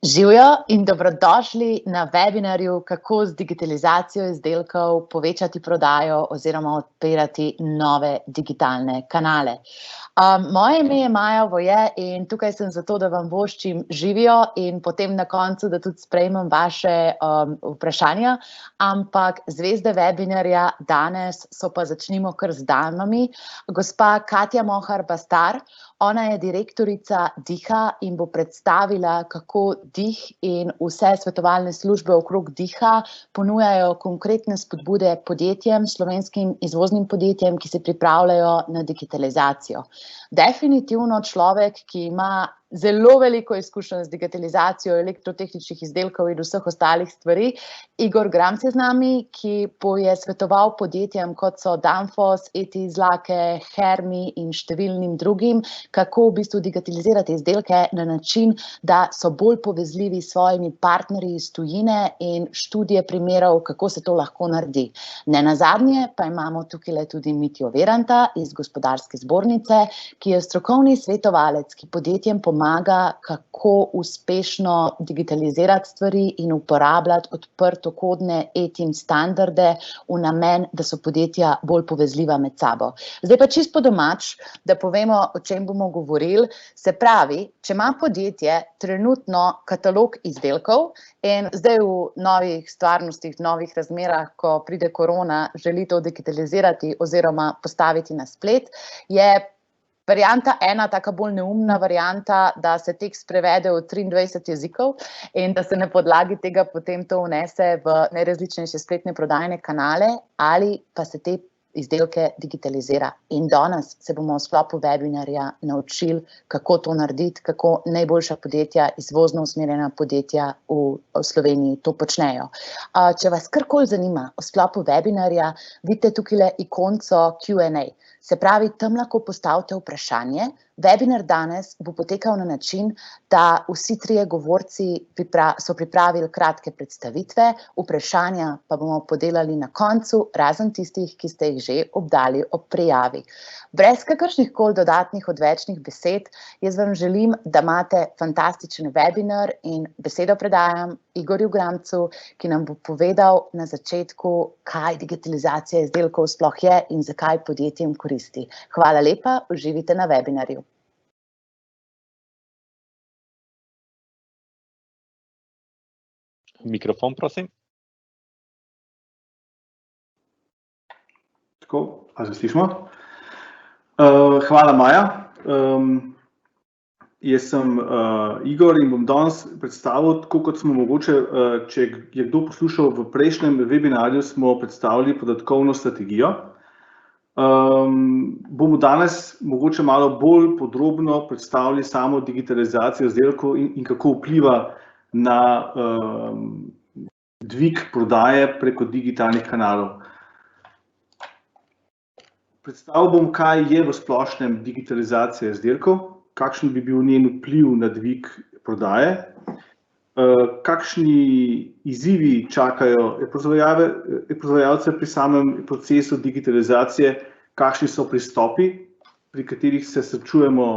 Živjo in dobrodošli na webinarju Kako z digitalizacijo izdelkov povečati prodajo oziroma odpirati nove digitalne kanale. Moje ime je Maja Voje in tukaj sem zato, da vam voščim živijo in potem na koncu, da tudi sprejmem vaše vprašanja, ampak zvezde webinarja danes so pa začnimo kar z damami. Gospa Katja Mohar Bastar, ona je direktorica Diha in bo predstavila, kako Dih in vse svetovalne službe okrog Diha ponujajo konkretne spodbude podjetjem, slovenskim izvoznim podjetjem, ki se pripravljajo na digitalizacijo. Definitivno človek, ki ima zelo veliko izkušenj z digitalizacijo elektrotehničnih izdelkov in vseh ostalih stvari. Igor Gramc je z nami, ki je svetoval podjetjem, kot so Danfoss, ETI Izlake, Hermi in številnim drugim, kako v bistvu digitalizirati izdelke na način, da so bolj povezljivi s svojimi partnerji iz tujine in študije primerov, kako se to lahko naredi. Nenazadnje pa imamo tukaj tudi Mitjo Viranta iz Gospodarske zbornice, ki je strokovni svetovalec, ki podjetjem pomaga, kako uspešno digitalizirati stvari in uporabljati odprtokodne ETIM standarde v namen, da so podjetja bolj povezljiva med sabo. Zdaj pa čisto po domač, da povemo, o čem bomo govorili. Se pravi, če ima podjetje trenutno katalog izdelkov in zdaj v novih stvarnostih, v novih razmerah, ko pride korona, želi to digitalizirati oziroma postaviti na splet, je varianta ena, taka bolj neumna varianta, da se tekst prevede v 23 jezikov in da se na podlagi tega potem to vnese v najrazličnejše spletne prodajne kanale ali pa se te izdelke digitalizira. In danes se bomo v sklopu webinarja naučili, kako to narediti, kako najboljša podjetja, izvozno usmerjena podjetja v Sloveniji to počnejo. Če vas karkoli zanima v sklopu webinarja, vidite tukaj ikonco Q&A. Se pravi, tam lahko postavite vprašanje. Webinar danes bo potekal na način, da vsi trije govorci so pripravili kratke predstavitve, vprašanja pa bomo podelali na koncu, razen tistih, ki ste jih že obdali ob prijavi. Brez kakršnihkoli dodatnih odvečnih besed, jaz vam želim, da imate fantastičen webinar in besedo predajam Igorju Gramcu, ki nam bo povedal na začetku, kaj digitalizacija izdelkov sploh je in zakaj podjetjem koristi. Hvala lepa, uživite na webinarju. Mikrofon, prosim. Tako, a se slišimo? Hvala, Maja. Jaz sem Igor in bom danes predstavil, tako kot smo mogoče, če je kdo poslušal v prejšnjem webinarju, smo predstavili podatkovno strategijo. Bomo danes mogoče malo bolj podrobno predstavili samo digitalizacijo izdelkov in kako vpliva na dvig prodaje preko digitalnih kanalov. Predstavil bom, kaj je v splošnem digitalizacija izdelkov, kakšen bi bil njen vpliv na dvig prodaje, kakšni izzivi čakajo proizvajalce pri samem procesu digitalizacije, kakšni so pristopi, pri katerih se srečujemo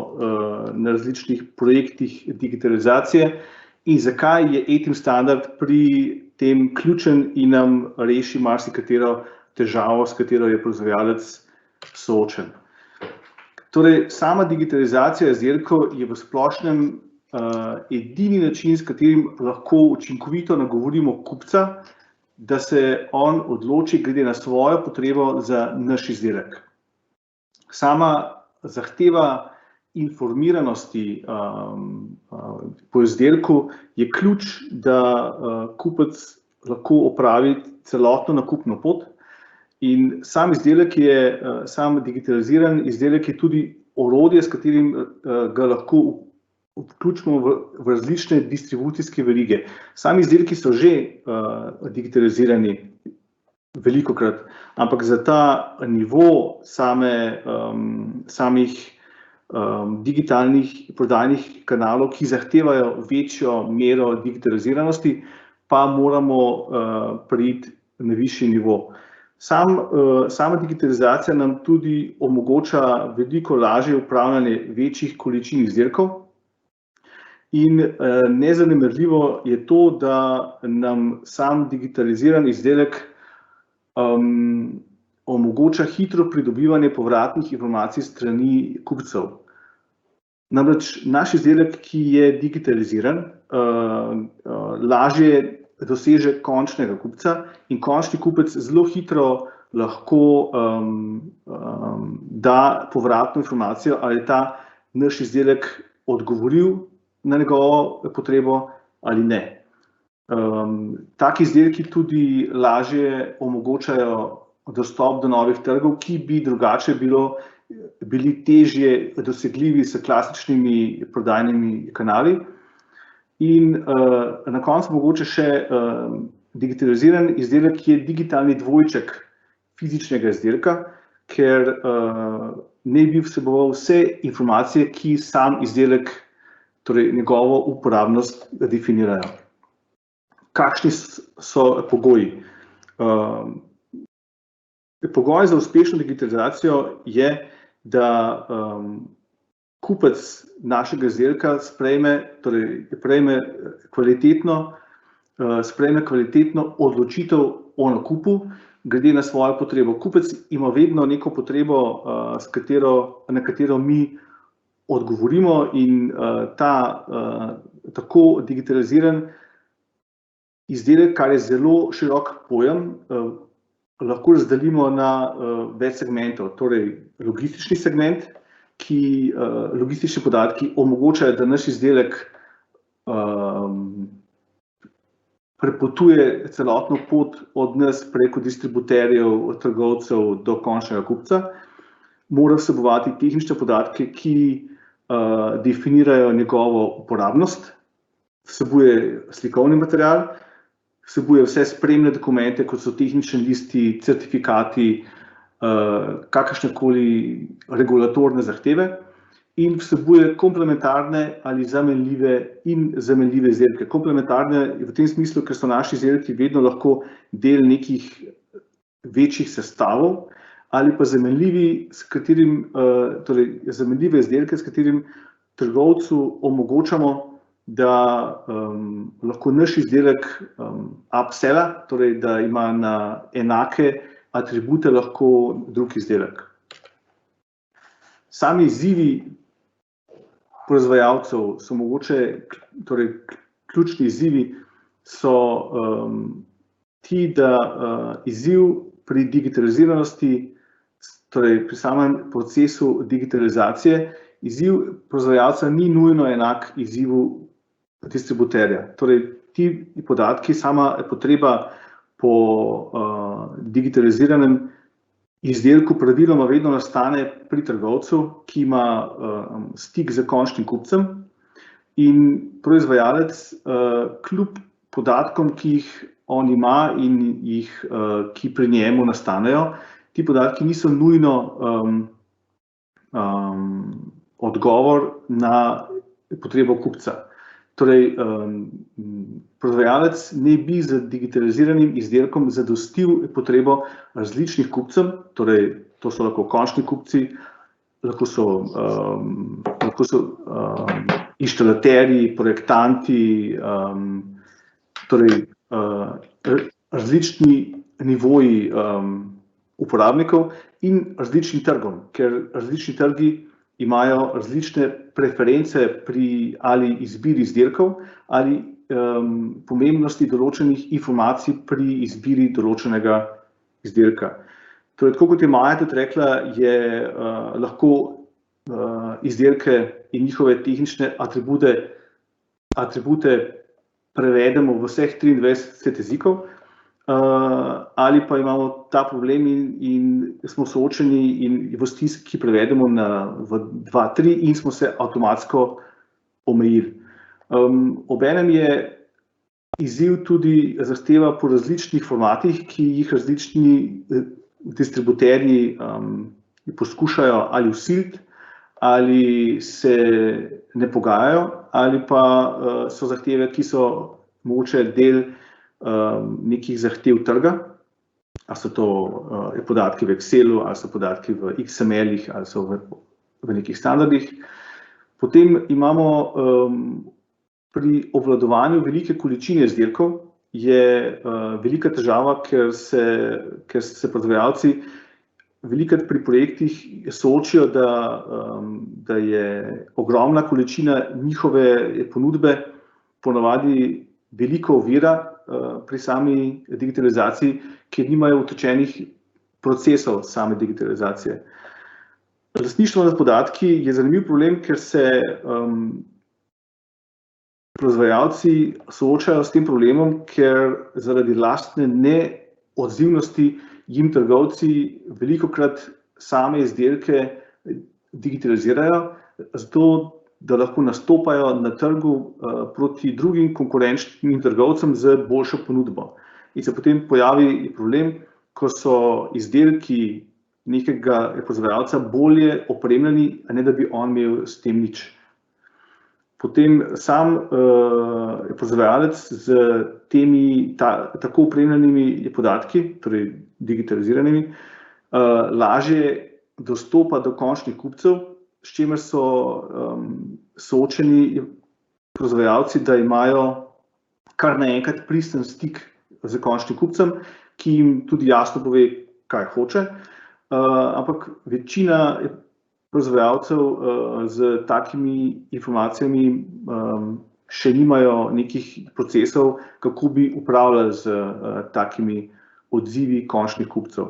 na različnih projektih digitalizacije in zakaj je ETIM standard pri tem ključen in nam reši marsikatero težavo, s katero je proizvajalec soočen. Torej, sama digitalizacija izdelkov je v splošnem edini način, s katerim lahko učinkovito nagovorimo kupca, da se on odloči glede na svojo potrebo za naš izdelek. Sama zahteva informiranosti po izdelku je ključ, da kupec lahko opravi celotno nakupno pot. In sam izdelek je, sam digitaliziran izdelek je tudi orodje, s katerim ga lahko vključimo v različne distribucijske verige. Sami izdelki so že digitalizirani velikokrat, ampak za ta nivo samih digitalnih prodajnih kanalov, ki zahtevajo večjo mero digitaliziranosti, pa moramo priti na višji nivo. Sama digitalizacija nam tudi omogoča veliko lažje upravljanje večjih količin izdelkov In nezanemarljivo je to, da nam sam digitaliziran izdelek omogoča hitro pridobivanje povratnih informacij strani kupcev. Namreč naš izdelek, ki je digitaliziran, lažje doseže končnega kupca in končni kupec zelo hitro lahko da povratno informacijo, ali je ta naš izdelek odgovoril na njegovo potrebo ali ne. Taki izdelki tudi lažje omogočajo dostop do novih trgov, ki bi drugače bili težje dosegljivi s klasičnimi prodajnimi kanali. In na koncu mogoče še digitaliziran izdelek, ki je digitalni dvojček fizičnega izdelka, ker ne bi vseboval vse informacije, ki sam izdelek, torej njegovo uporabnost definirajo. Kakšni so pogoji? Pogoj za uspešno digitalizacijo je, da kupec našega izdelka sprejme kvalitetno odločitev o nakupu glede na svojo potrebo. Kupec ima vedno neko potrebo, na katero mi odgovorimo, in ta tako digitaliziran izdelek, kar je zelo širok pojem, lahko razdelimo na več segmentov. Torej logistični segment, logistični podatki omogočajo, da naš izdelek prepotuje celotno pot od nas preko distributerjev, trgovcev do končnega kupca. Mora vsebovati tehnične podatke, ki definirajo njegovo uporabnost, vsebuje slikovni material, vsebuje vse spremne dokumente, kot so tehnični listi, certifikati, kakršnekoli regulatorne zahteve, in vsebuje komplementarne ali zamenljive izdelke. Komplementarne v tem smislu, ker so naši izdelki vedno lahko del nekih večjih sestavov, ali pa zamenljive izdelke, s katerim trgovcu omogočamo, da lahko naš izdelek upsella, torej da ima na enake atribute lahko drug izdelek. Sami izzivi proizvajalcev so mogoče, torej ključni izzivi so ti, da izziv pri digitaliziranosti, torej pri samem procesu digitalizacije, izziv proizvajalca ni nujno enak izzivu distributerja. Torej, ti podatki, sama potreba po digitaliziranem izdelku praviloma vedno nastane pri trgovcu, ki ima stik z končnim kupcem, in proizvajalec kljub podatkom, ki jih on ima in ki pri njemu nastanejo, ti podatki niso nujno odgovor na potrebo kupca. Torej, proizvajalec ne bi z digitaliziranim izdelkom zadostil potrebo različnih kupcev, torej to so lahko končni kupci, lahko so inštalaterji, projektanti, torej različni nivoji uporabnikov in različnim trgom, ker različni trgi imajo različne preference pri ali izbiri izdelkov ali pomembnosti določenih informacij pri izbiri določenega izdelka. Torej, tako kot je Maja tudi rekla, je lahko izdelke in njihove tehnične atribute prevedemo v vseh 23 jezikov, ali pa imamo ta problem in smo soočeni in v stiski prevedemo v 2-3 in smo se avtomatsko omejili. Obenem je izziv tudi zahteva po različnih formatih, ki jih različni distributerji poskušajo ali vsiliti, ali se ne pogajajo, ali pa so zahteve, ki so mogoče del nekih zahtev trga, ali so to podatki v Excelu, ali so podatki v XML-ih, ali so v nekih standardih. Potem imamo pri obvladovanju velike količine izdelkov je velika težava, ker se proizvajalci velikokrat pri projektih soočijo, da je ogromna količina njihove ponudbe ponavadi veliko ovira pri sami digitalizaciji, ker nimajo utečenih procesov same digitalizacije. Lastništvo nad podatki je zanimiv problem, ker se proizvajalci soočajo s tem problemom, ker zaradi lastne neodzivnosti jim trgovci velikokrat same izdelke digitalizirajo, zato da lahko nastopajo na trgu proti drugim konkurenčnim trgovcem z boljšo ponudbo. In se potem pojavi problem, ko so izdelki nekega proizvajalca bolje opremljeni, a ne da bi on imel s tem nič. Potem sam proizvajalec z temi tako opremljenimi podatki, torej digitaliziranimi, lažje dostopa do končnih kupcev, s čimer so soočeni proizvajalci, da imajo kar naenkrat pristen stik z končnim kupcem, ki jim tudi jasno pove, kaj hoče, ampak večina proizvajalcev z takimi informacijami še nimajo nekih procesov, kako bi upravljali z takimi odzivi končnih kupcev.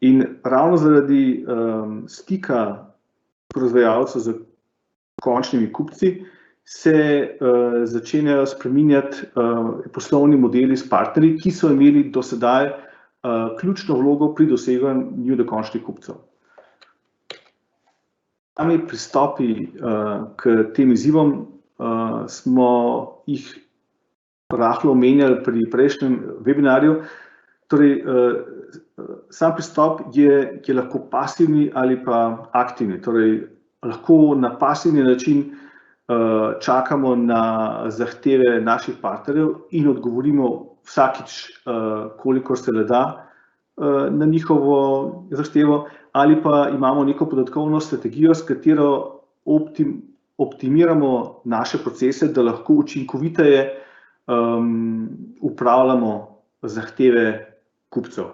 In ravno zaradi stika proizvajalcev z končnimi kupci se začenjajo spreminjati poslovni modeli s partnerji, ki so imeli do sedaj ključno vlogo pri doseganju do končnih kupcev. Sami pristopi k tem izzivom smo jih rahlo omenjali pri prejšnjem webinarju. Torej, sam pristop je lahko pasivni ali pa aktivni. Torej, lahko na pasivni način čakamo na zahteve naših partnerjev in odgovorimo vsakič, kolikor se le da na njihovo zahtevo, ali pa imamo neko podatkovno strategijo, s katero optimiramo naše procese, da lahko učinkoviteje upravljamo zahteve kupcev.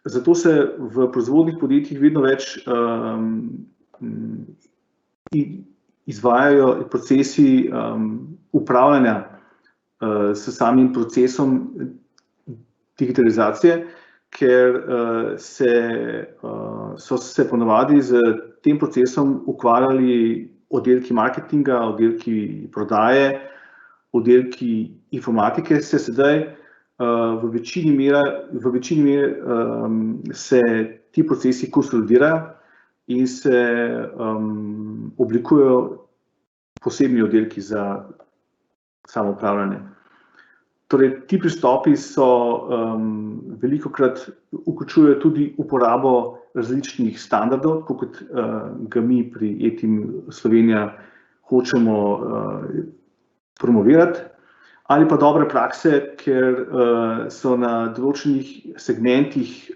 Zato se v proizvodnih podjetjih vedno več izvajajo procesi upravljanja s samim procesom digitalizacije, ker so se ponavadi z tem procesom ukvarjali oddelki marketinga, oddelki prodaje, oddelki informatike, se sedaj v večini mere se ti procesi konsolidirajo in se oblikujejo posebni oddelki za samoupravljanje. Torej, ti pristopi so velikokrat vključujejo tudi uporabo različnih standardov, kot ga mi pri eTeam Slovenija hočemo promovirati, ali pa dobre prakse, ker so na določenih segmentih,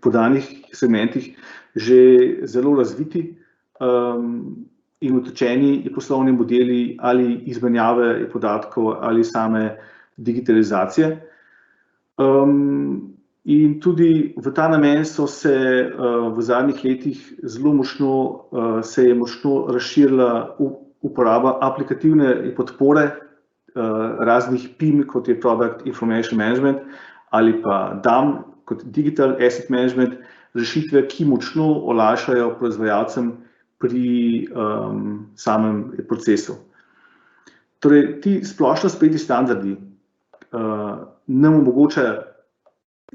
podanih segmentih že zelo razviti in utečeni poslovni modeli ali izmenjave podatkov ali same digitalizacije. In tudi v ta namen so se v zadnjih letih zelo močno razširila uporaba aplikativne podpore raznih PIM, kot je Product Information Management, ali pa DAM, kot Digital Asset Management, rešitve, ki močno olajšajo proizvajalcem pri samem procesu. Torej, ti splošno sprejeti standardi nam omogočajo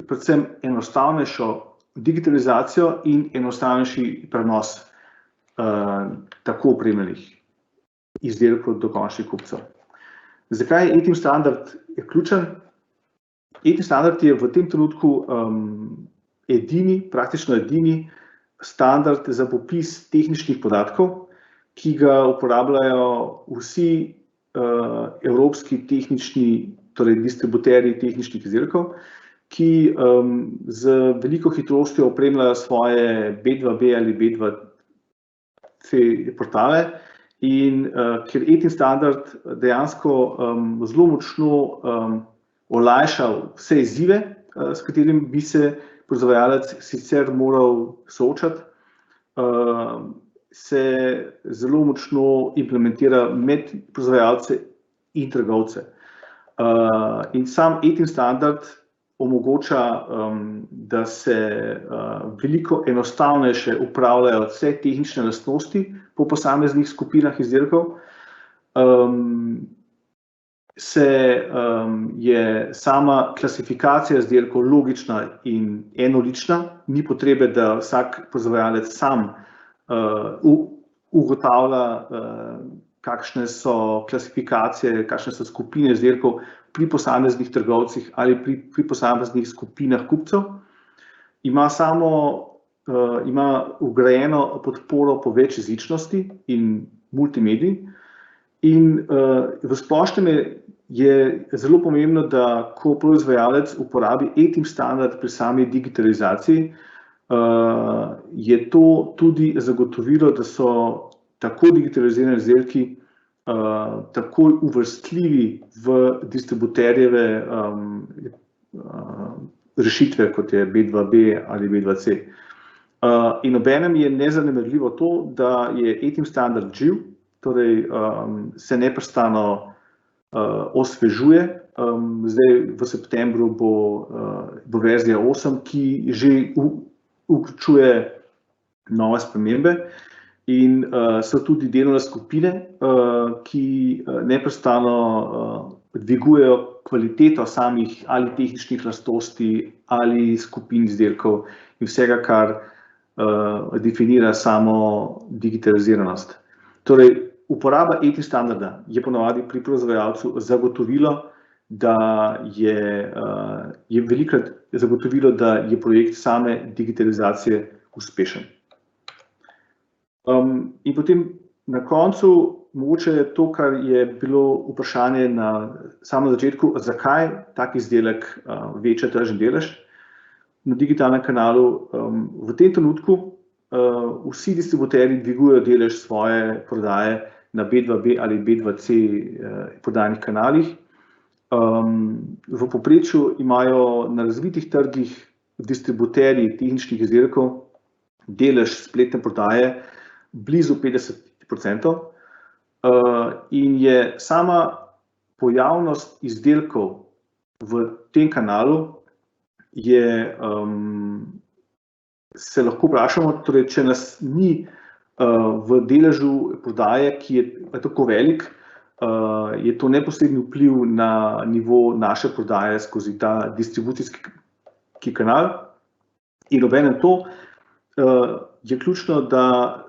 predvsem enostavnejšo digitalizacijo in enostavnejši prenos tako opremljenih izdelkov do končnih kupcev. Zakaj je eTeam standard ključen? eTeam standard je v tem trenutku praktično edini standard za popis tehničnih podatkov, ki ga uporabljajo vsi evropski tehnični, torej distributerji tehničnih izdelkov, ki z veliko hitrostjo opremljajo svoje B2B ali B2C portale in ker ETIN standard dejansko zelo močno olajša vse izzive, s katerim bi se proizvajalec sicer moral soočati, se zelo močno implementira med proizvajalce in trgovce. In sam ETIN standard omogoča, da se veliko enostavnejše upravljajo vse tehnične lastnosti po posameznih skupinah izdelkov. Je sama klasifikacija izdelkov logična in enolična, ni potrebe, da vsak proizvajalec sam ugotavlja, kakšne so klasifikacije, kakšne so skupine izdelkov pri posameznih trgovcih ali pri posameznih skupinah kupcev. Ima vgrajeno podporo po večjezičnosti in multimediji in v splošnem je zelo pomembno, da ko proizvajalec uporabi ETIN standard pri sami digitalizaciji, je to tudi zagotovilo, da so tako digitalizirani izdelki takoj uvrštljivi v distributerjeve rešitve, kot je B2B ali B2C. In obenem je nezanemarljivo to, da je ETIN standard živ, torej se neprestano osvežuje. Zdaj v septembru bo verzija 8, ki že vključuje nove spremembe in so tudi delovne skupine, ki neprestano dvigujejo kvaliteto samih ali tehničnih lastnosti ali skupin izdelkov in vsega, kar definira samo digitaliziranost. Torej, uporaba ETIN standarda je ponavadi pri proizvajalcu zagotovilo, da je velikokrat zagotovilo, da je projekt same digitalizacije uspešen. In potem na koncu mogoče to, kar je bilo vprašanje na samem začetku, zakaj tak izdelek veča tržni delež na digitalnem kanalu. V tem trenutku vsi distributerji dvigujejo delež svoje prodaje na B2B ali B2C prodajnih kanalih. V povprečju imajo na razvitih trgih distributerji tehničnih izdelkov delež spletne prodaje blizu 50%, in je sama pojavnost izdelkov v tem kanalu se lahko vprašamo, torej, če nas ni v deležu prodaje, ki je tako velik, je to neposredni vpliv na nivo naše prodaje skozi ta distribucijski kanal. In obenem to je ključno, da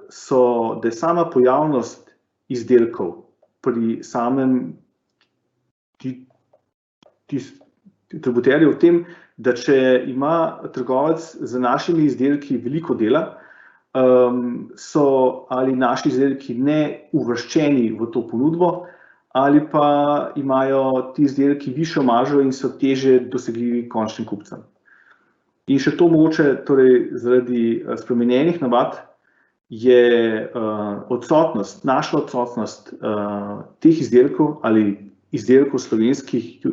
je sama pojavnost izdelkov pri samem distributerju v tem, da če ima trgovec z našimi izdelki veliko dela, so ali naši izdelki ne uvrščeni v to ponudbo, ali pa imajo ti izdelki višjo maržo in so težje dosegljivi končnim kupcem. In še to mogoče, torej zaradi spremenjenih navad, je naša odsotnost teh izdelkov ali izdelkov slovenskih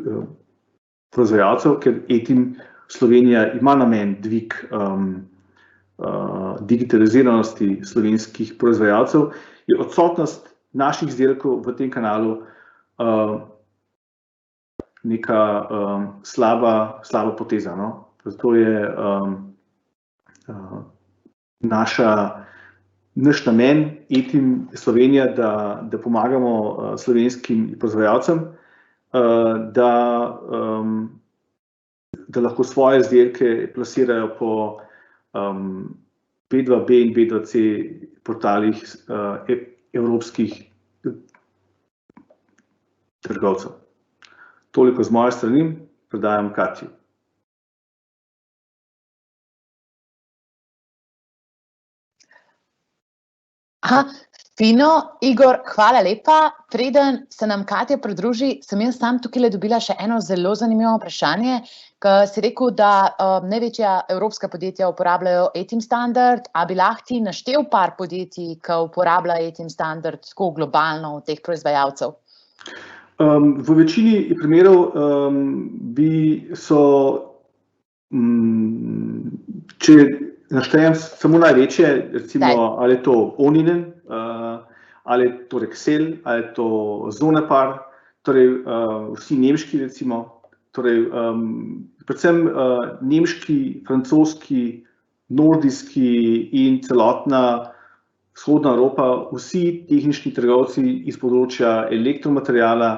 proizvajalcev, ker ETIN Slovenija ima namen dvig digitaliziranosti slovenskih proizvajalcev, je odsotnost naših izdelkov v tem kanalu neka slaba poteza. Zato je naš namen ETIN Slovenija, da pomagamo slovenskim proizvajalcem, da lahko svoje izdelke plasirajo po B2B in B2C portalih evropskih trgovcev. Toliko z moje strani, predajam Katji. Fino, Igor, hvala lepa. Preden se nam Katja pridruži, sem jaz sam tukaj dobila še eno zelo zanimivo vprašanje, ki si rekel, da največja evropska podjetja uporabljajo ETIM standard, a bi lahko ti naštel par podjetij, ki uporablja ETIM standard tako globalno od teh proizvajalcev? V večini primerov če naštejem samo največje, recimo, ali je to Oninen, ali je to Rexel, ali je to Sonepar, torej vsi nemški, recimo, torej predvsem nemški, francoski, nordijski in celotna vzhodna Evropa, vsi tehnični trgovci iz področja elektromateriala,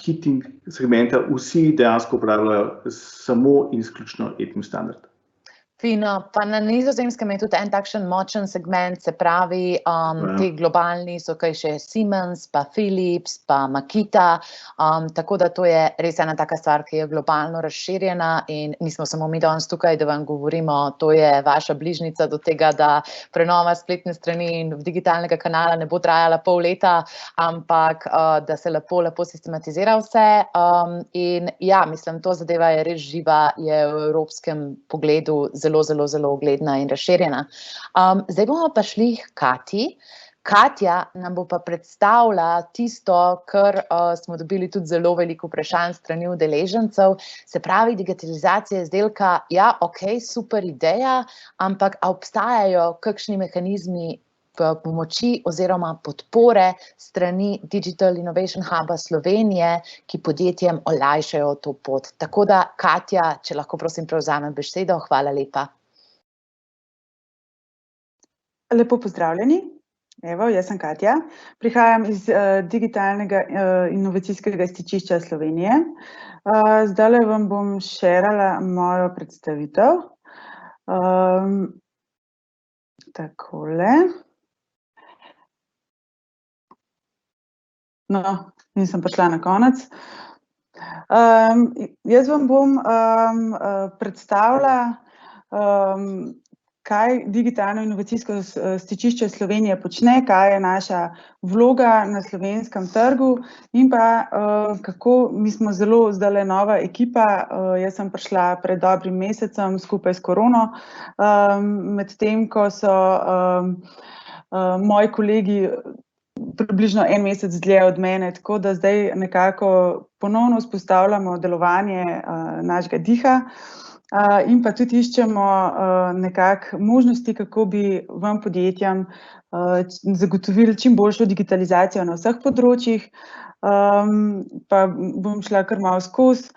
heating segmenta, vsi dejansko uporabljajo samo in izključno ETIM standard. Fino, pa na Nizozemskem je tudi en takšen močen segment, se pravi, ti globalni so kaj še Siemens, pa Philips, pa Makita, tako da to je res ena taka stvar, ki je globalno razširjena in nismo samo mi danes tukaj, da vam govorimo, to je vaša bližnica do tega, da prenova spletne strani in digitalnega kanala ne bo trajala pol leta, ampak da se lepo sistematizira vse in ja, mislim, to zadeva je res živa, je v evropskem pogledu zelo ugledna in razširjena. Zdaj bomo pa šli k Katji. Katja nam bo pa predstavila tisto, kar smo dobili tudi zelo veliko vprašanj strani udeležencev, se pravi digitalizacija izdelka, ja, okej, super ideja, ampak a obstajajo kakšni mehanizmi pomoči oziroma podpore strani Digital Innovation Huba Slovenije, ki podjetjem olajšajo to pot. Tako da, Katja, če lahko prosim prevzamem besedo, hvala lepa. Lepo pozdravljeni. Evo, jaz sem Katja. Prihajam iz Digitalnega inovacijskega stičišča Slovenije. Zdajle vam bom šerala mojo predstavitev. Takole. No, nisem prišla na konec. Jaz vam bom predstavila, kaj Digitalno inovacijsko stičišče Slovenije počne, kaj je naša vloga na slovenskem trgu in pa kako mi smo zelo zdajle nova ekipa. Jaz sem prišla pred dobrim mesecem skupaj s korono, medtem ko so moji kolegi približno en mesec dlje od mene, tako da zdaj nekako ponovno vzpostavljamo delovanje našega diha in pa tudi iščemo nekako možnosti, kako bi vam podjetjem zagotovili čim boljšo digitalizacijo na vseh področjih. Pa bom šla kar malo skozi.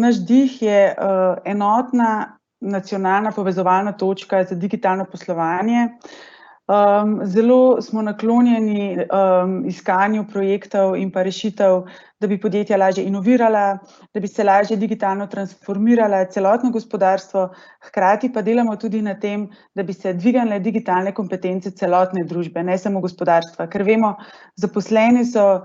Naš dih je enotna nacionalna povezovalna točka za digitalno poslovanje. Zelo smo naklonjeni iskanju projektov in pa rešitev, da bi podjetja lažje inovirala, da bi se lažje digitalno transformirala celotno gospodarstvo, hkrati pa delamo tudi na tem, da bi se dvignile digitalne kompetence celotne družbe, ne samo gospodarstva, ker vemo, zaposleni so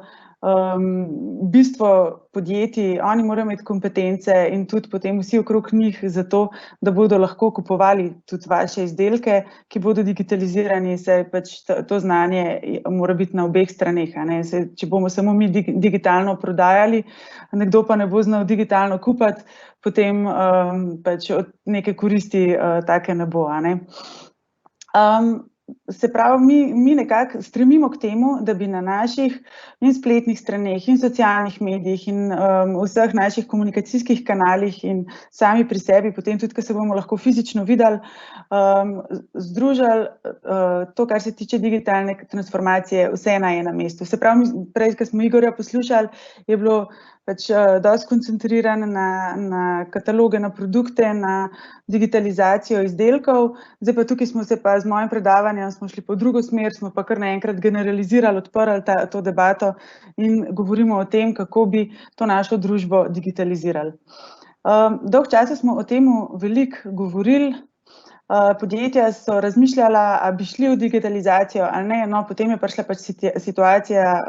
bistvo podjetij, oni morajo imeti kompetence in tudi potem vsi okrog njih za to, da bodo lahko kupovali tudi vaše izdelke, ki bodo digitalizirani, saj pač to znanje mora biti na obeh straneh. Če bomo samo mi digitalno prodajali, nekdo pa ne bo znal digitalno kupiti, potem pač od neke koristi take ne bo. Se pravi, mi nekako stremimo k temu, da bi na naših in spletnih straneh in socialnih medijih in vseh naših komunikacijskih kanalih in sami pri sebi, potem tudi, ko se bomo lahko fizično videli, združili to, kar se tiče digitalne transformacije, vse na enem mestu. Se pravi, prej, ko smo Igorja poslušali, je bilo pač dosti koncentriran na kataloge, na produkte, na digitalizacijo izdelkov. Zdaj pa tukaj smo se pa z mojim predavanjem smo šli po drugo smer, smo pa kar naenkrat generalizirali, odprli to debato in govorimo o tem, kako bi to našo družbo digitalizirali. Dolgo časa smo o tem veliko govorili, podjetja so razmišljala, ali bi šli v digitalizacijo ali ne, no, potem je prišla pač situacija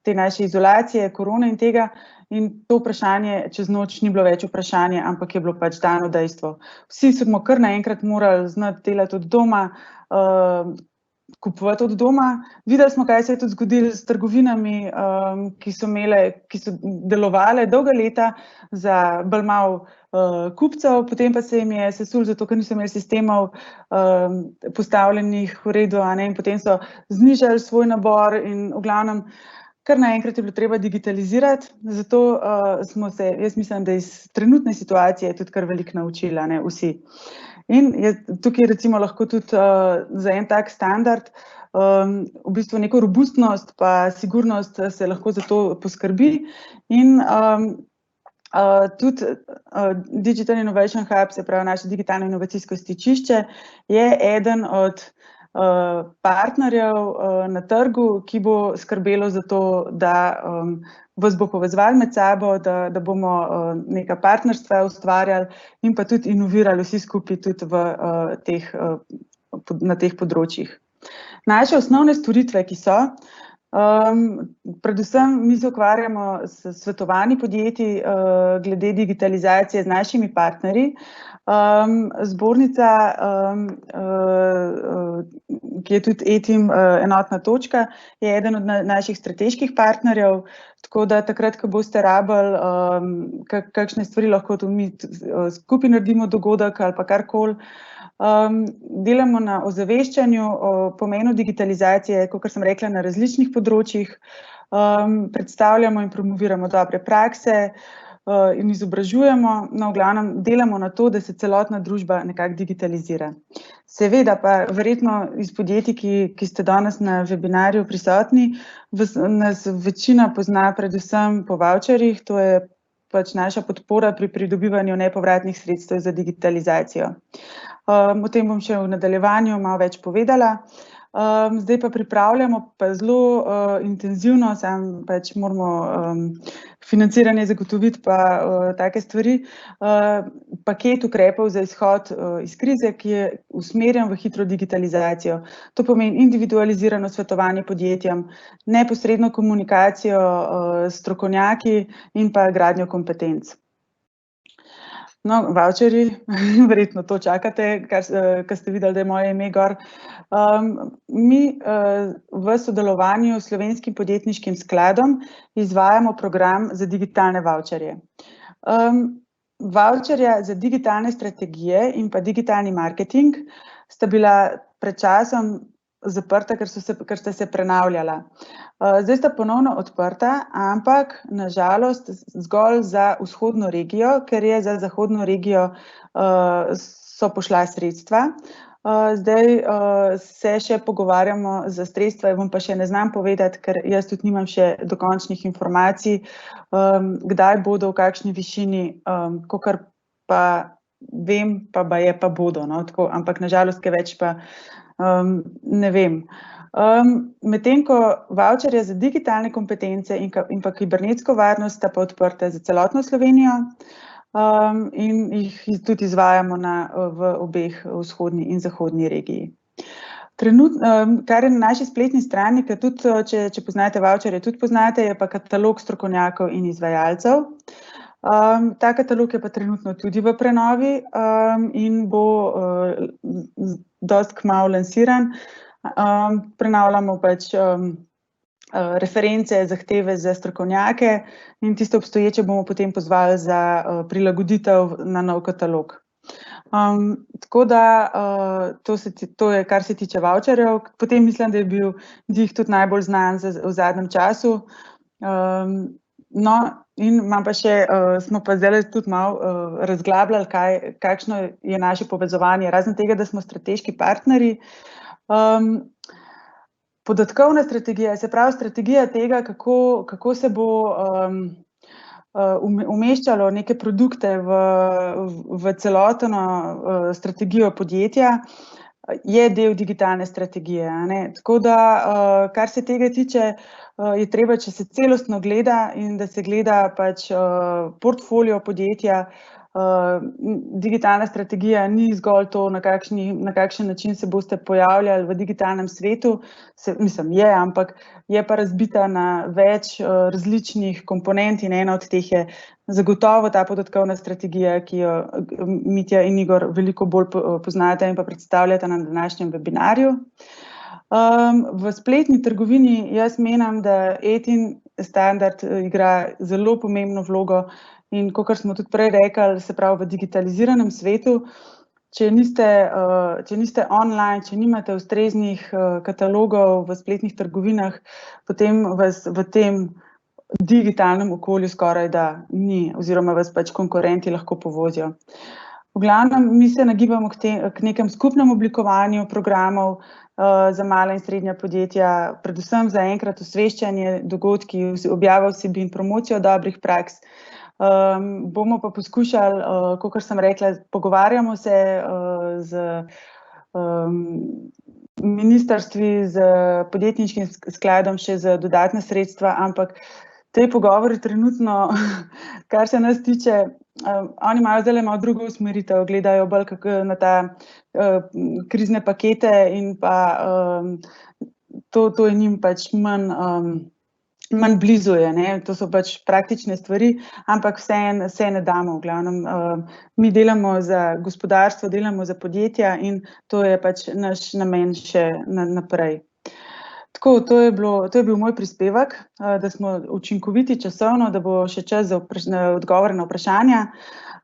te naše izolacije, korone in tega, in to vprašanje čez noč ni bilo več vprašanje, ampak je bilo pač dano dejstvo. Vsi smo kar naenkrat morali znati delati od doma, kupovati od doma. Videli smo, kaj se je tudi zgodilo s trgovinami, ki so delovale dolga leta za bolj malo kupcev, potem pa se jim je sesul, zato ker niso imeli sistemov postavljenih v redu, in potem so znižali svoj nabor in v glavnem kar naenkrat je bilo treba digitalizirati, zato smo se, jaz mislim, da iz trenutne situacije tudi kar veliko naučila, vsi. In tukaj recimo lahko tudi za en tak standard, v bistvu neko robustnost pa sigurnost se lahko za to poskrbi in tudi Digital Innovation Hub, se pravi naše digitalno inovacijsko stičišče, je eden od partnerjev na trgu, ki bo skrbelo za to, da vas bo povezovali med sabo, da bomo neka partnerstva ustvarjali in pa tudi inovirali vsi skupaj tudi na teh področjih. Naše osnovne storitve, ki so, predvsem mi se ukvarjamo s svetovanji podjetij glede digitalizacije z našimi partnerji. Zbornica, ki je tudi eTeam enotna točka, je eden od naših strateških partnerjev, tako da takrat, ko boste rabili kakšne stvari, lahko tudi mi skupaj naredimo dogodek ali pa karkoli. Delamo na ozaveščanju o pomenu digitalizacije, kakor sem rekla, na različnih področjih, predstavljamo in promoviramo dobre prakse in izobražujemo, v glavnem delamo na to, da se celotna družba nekako digitalizira. Seveda pa verjetno iz podjetij, ki ste danes na webinarju prisotni, nas večina pozna predvsem po vavčerjih, to je pač naša podpora pri pridobivanju nepovratnih sredstev za digitalizacijo. O tem bom še v nadaljevanju malo več povedala. Zdaj pa pripravljamo pa zelo intenzivno, samo pač moramo financiranje zagotoviti pa take stvari, paket ukrepov za izhod iz krize, ki je usmerjen v hitro digitalizacijo. To pomeni individualizirano svetovanje podjetjem, neposredno komunikacijo s strokovnjaki in pa gradnjo kompetenc. No, vavčerji, verjetno to čakate, kar ste videli, da je moje ime gor. Mi v sodelovanju s Slovenskim podjetniškim skladom izvajamo program za digitalne vavčerje. Vavčerja za digitalne strategije in pa digitalni marketing sta bila pred časom zaprta, ker sta se prenavljala. Zdaj sta ponovno odprta, ampak nažalost zgolj za vzhodno regijo, ker je za zahodno regijo so pošla sredstva. Zdaj se še pogovarjamo za sredstva, vam pa še ne znam povedati, ker jaz tudi nimam še dokončnih informacij, kdaj bodo, v kakšni višini, kakor pa vem, pa baje pa bodo, tako, ampak nažalost, kaj več pa ne vem. Medtem ko vavčerja za digitalne kompetence in pa kibernetsko varnost sta pa odprte za celotno Slovenijo in jih tudi izvajamo v obeh vzhodni in zahodni regiji. Kar je na naši spletni strani, ker tudi, če poznate vavčerje, tudi poznate, je pa katalog strokovnjakov in izvajalcev. Ta katalog je pa trenutno tudi v prenovi in bo dosti kmalu lansiran. Prenavljamo pač reference, zahteve za strokovnjake in tiste obstoječe bomo potem pozvali za prilagoditev na nov katalog. Tako da to je, kar se tiče vavčerjev. Potem mislim, da je bil DIH tudi najbolj znan v zadnjem času. No, in imam pa še, smo pa zdaj tudi malo razglabljali, kakšno je naše povezovanje, razen tega, da smo strateški partnerji. Podatkovna strategija, se pravi strategija tega, kako se bo umeščalo neke produkte v celotno strategijo podjetja, je del digitalne strategije. Tako da, kar se tega tiče, je treba, če se celostno gleda in da se gleda pač portfolio podjetja, digitalna strategija ni zgolj to, na kakšen način se boste pojavljali v digitalnem svetu, mislim, ampak je pa razbita na več različnih komponent in ena od teh je zagotovo ta podatkovna strategija, ki jo Mitja in Igor veliko bolj poznate in pa predstavljate na današnjem webinarju. V spletni trgovini jaz menim, da ETIN standard igra zelo pomembno vlogo in kakor smo tudi prej rekli, se pravi v digitaliziranem svetu, če niste online, če nimate ustreznih katalogov v spletnih trgovinah, potem vas v tem digitalnem okolju skoraj da ni, oziroma vas pač konkurenti lahko povozijo. V glavnem, mi se nagibamo k nekem skupnem oblikovanju programov za mala in srednja podjetja, predvsem za enkrat osveščanje dogodki, objava vsebin, promocijo dobrih praks. Bomo pa poskušali, kakor sem rekla, pogovarjamo se z ministrstvi, z podjetniškim skladom še za dodatna sredstva, ampak te pogovori trenutno, kar se nas tiče, oni imajo zdaj malo drugo usmeritev, gledajo bolj na ta krizne pakete in pa to je njim pač manj blizu je, ne, to so pač praktične stvari, ampak vse ne damo v glavnem. Mi delamo za gospodarstvo, delamo za podjetja in to je pač naš namen še naprej. Tako, to je bil moj prispevek, da smo učinkoviti časovno, da bo še čas za odgovore na vprašanja.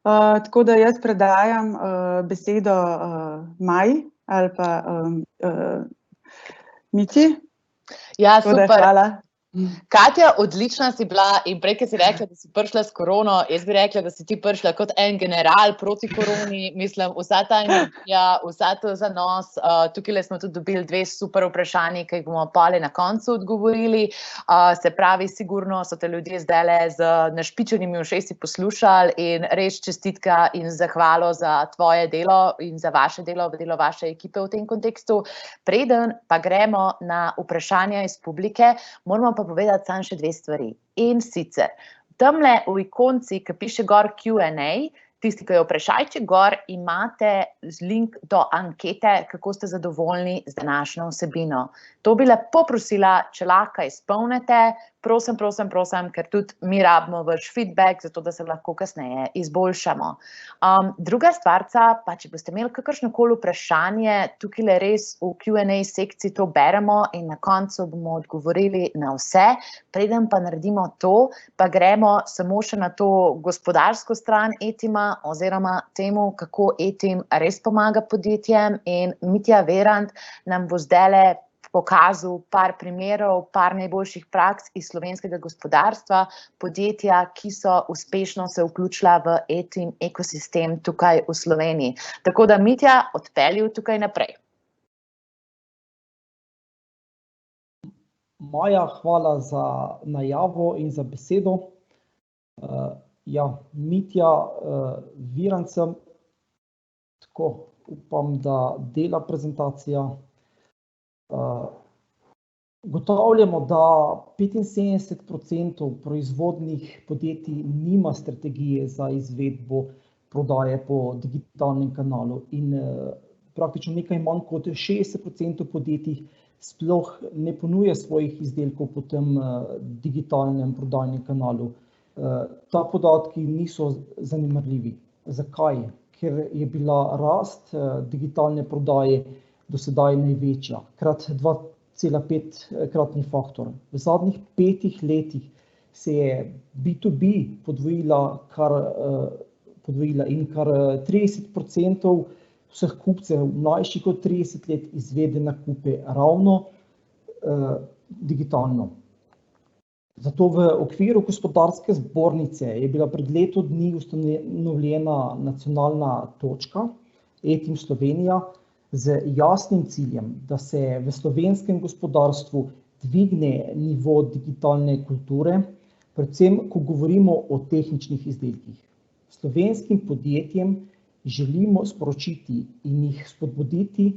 Tako da jaz predajam besedo Maji ali pa Mici. Ja, super. Hvala. Katja, odlična si bila in prej, ko si rekla, da si prišla s korono, jaz bi rekla, da si ti prišla kot en general proti koroni, mislim, vsa ta energija, vsa to zanos, tukaj smo tudi dobili 2 super vprašanji, ki jih bomo pole na koncu odgovorili, se pravi, sigurno so te ljudje zdajle z našpičenimi ušesi poslušali in res čestitka in zahvalo za tvoje delo in za vaše delo, delo vaše ekipe v tem kontekstu. Preden pa gremo na vprašanja iz publike, moramo pa povedati samo še 2 stvari. In sicer, tamle v ikonci, ki piše gor Q&A, tisti, ki je vprašajček gor, imate link do ankete, kako ste zadovoljni z današnjo vsebino. To bi lepo prosila, če lahko izpolnite, prosim, ker tudi mi rabimo vaš feedback, zato da se lahko kasneje izboljšamo. Druga stvarca, pa če boste imeli kakršnokoli vprašanje, tukaj res v Q&A sekciji to beremo in na koncu bomo odgovorili na vse. Preden pa naredimo to, pa gremo samo še na to gospodarsko stran ETIM-a oziroma temu, kako ETIM res pomaga podjetjem in Mitja Virant nam bo zdajle pokazal par primerov, par najboljših praks iz slovenskega gospodarstva, podjetja, ki so uspešno se vključila v ETIM ekosistem tukaj v Sloveniji. Tako da, Mitja, odpelji tukaj naprej. Maja, hvala za najavo in za besedo. Mitja Virant sem, tako upam, da dela prezentacija. Ugotavljamo, da 75% proizvodnih podjetij nima strategije za izvedbo prodaje po digitalnem kanalu in praktično nekaj manj kot 60% podjetij sploh ne ponuja svojih izdelkov po tem digitalnem prodajnem kanalu. Ta podatki niso zanemarljivi. Zakaj? Ker je bila rast digitalne prodaje do sedaj največja, krat 2,5-kratni faktor. V zadnjih 5 letih se je B2B podvojila in kar 30% vseh kupcev mlajših od 30 let izvede nakupe ravno digitalno. Zato v okviru gospodarske zbornice je bila pred letom dni ustanovljena nacionalna točka ETIM Slovenija z jasnim ciljem, da se v slovenskem gospodarstvu dvigne nivo digitalne kulture, predvsem, ko govorimo o tehničnih izdelkih. Slovenskim podjetjem želimo sporočiti in jih spodbuditi,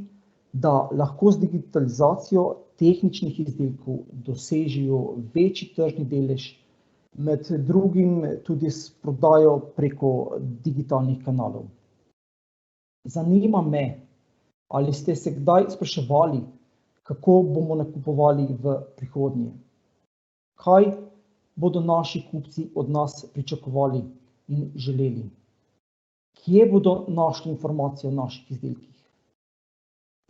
da lahko z digitalizacijo tehničnih izdelkov dosežejo večji tržni delež, med drugim tudi s prodajo preko digitalnih kanalov. Zanima me, ali ste se kdaj spraševali, kako bomo nakupovali v prihodnje? Kaj bodo naši kupci od nas pričakovali in želeli? Kje bodo našli informacije o naših izdelkih?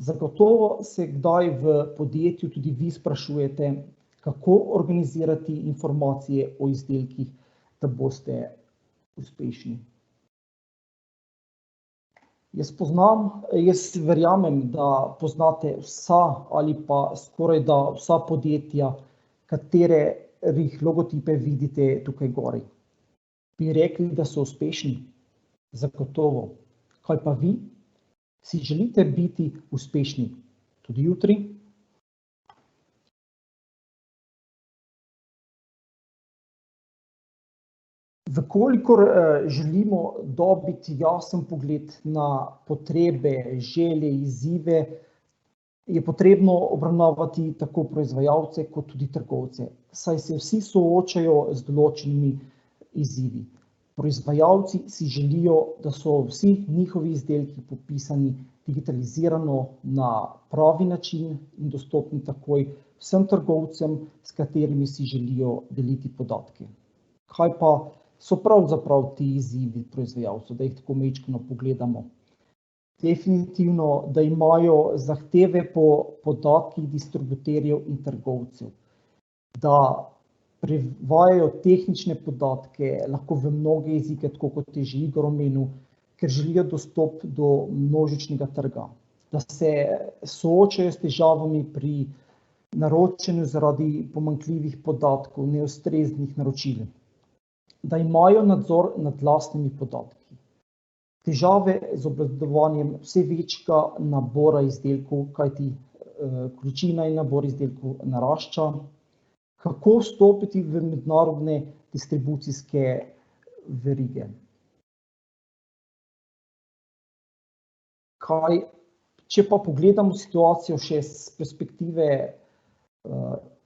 Zagotovo se kdaj v podjetju tudi vi sprašujete, kako organizirati informacije o izdelkih, da boste uspešni. Jaz verjamem, da poznate vsa ali pa skorajda vsa podjetja, katerih logotipe vidite tukaj gori. Bi rekli, da so uspešni? Zagotovo. Kaj pa vi? Si želite biti uspešni tudi jutri? Vkolikor želimo dobiti jasen pogled na potrebe, želje, izzive, je potrebno obravnavati tako proizvajalce kot tudi trgovce, saj se vsi soočajo z določenimi izzivi. Proizvajalci si želijo, da so vsi njihovi izdelki popisani digitalizirano na pravi način in dostopni takoj vsem trgovcem, s katerimi si želijo deliti podatke. Kaj pa so pravzaprav ti izzivi proizvajalcev, da jih tako majčkeno pogledamo? Definitivno, da imajo zahteve po podatkih distributerjev in trgovcev, da prevajajo tehnične podatke, lahko v mnoge jezike, tako kot je že Igor omenil, ker želijo dostop do množičnega trga, da se soočajo s težavami pri naročanju zaradi pomanjkljivih podatkov, neustreznih naročil, da imajo nadzor nad lastnimi podatki, težave z obvladovanjem vse večjega nabora izdelkov, kajti količina in nabor izdelkov narašča, kako vstopiti v mednarodne distribucijske verige. Če pa pogledamo situacijo še z perspektive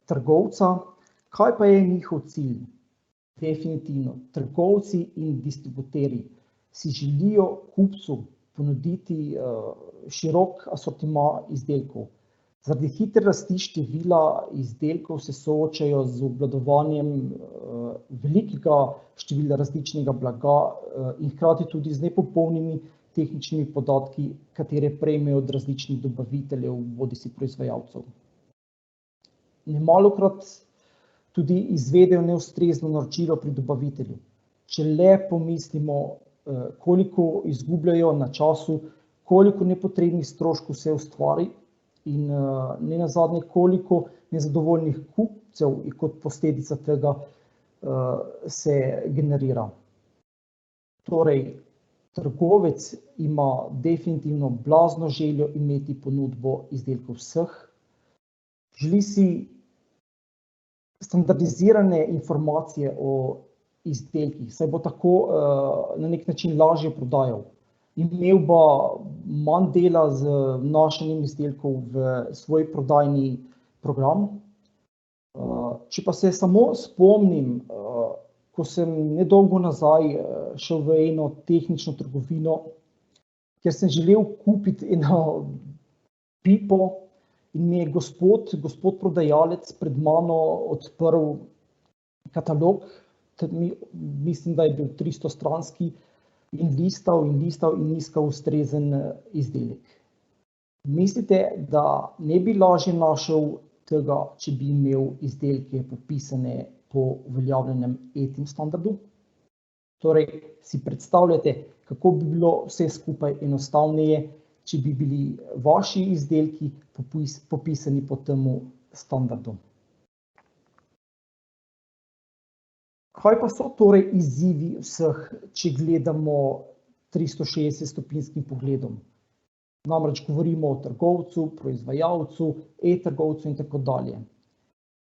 trgovca, kaj pa je njihov cilj? Definitivno, trgovci in distributerji si želijo kupcu ponuditi širok asortiman izdelkov. Zaradi hitre rasti števila izdelkov se soočajo z obvladovanjem velikega števila različnega blaga in hkrati tudi z nepopolnimi tehničnimi podatki, katere prejmejo od različnih dobaviteljev, bodisi proizvajalcev. Nemalokrat tudi izvedejo neustrezno naročilo pri dobavitelju. Če le pomislimo, koliko izgubljajo na času, koliko nepotrebnih stroškov se ustvari in nenazadnje, koliko nezadovoljnih kupcev kot posledica tega se generira. Torej, trgovec ima definitivno blazno željo imeti ponudbo izdelkov vseh, želi si standardizirane informacije o izdelkih, saj bo tako na nek način lažje prodajal. Imel pa manj dela z vnašanjem izdelkov v svoj prodajni program. Če pa se samo spomnim, ko sem nedolgo nazaj šel v eno tehnično trgovino, kjer sem želel kupiti eno pipo in mi je gospod prodajalec pred mano odprl katalog, mislim, da je bil 300-stranski, in listal in iskal ustrezen izdelek. Mislite, da ne bi lažje našel tega, če bi imel izdelke popisane po uveljavljenem ETIM standardu? Torej, si predstavljate, kako bi bilo vse skupaj enostavneje, če bi bili vaši izdelki popisani po temu standardu. Kaj pa so torej izzivi vseh, če gledamo 360-stopinjskim pogledom? Namreč govorimo o trgovcu, proizvajalcu, e-trgovcu in tako dalje.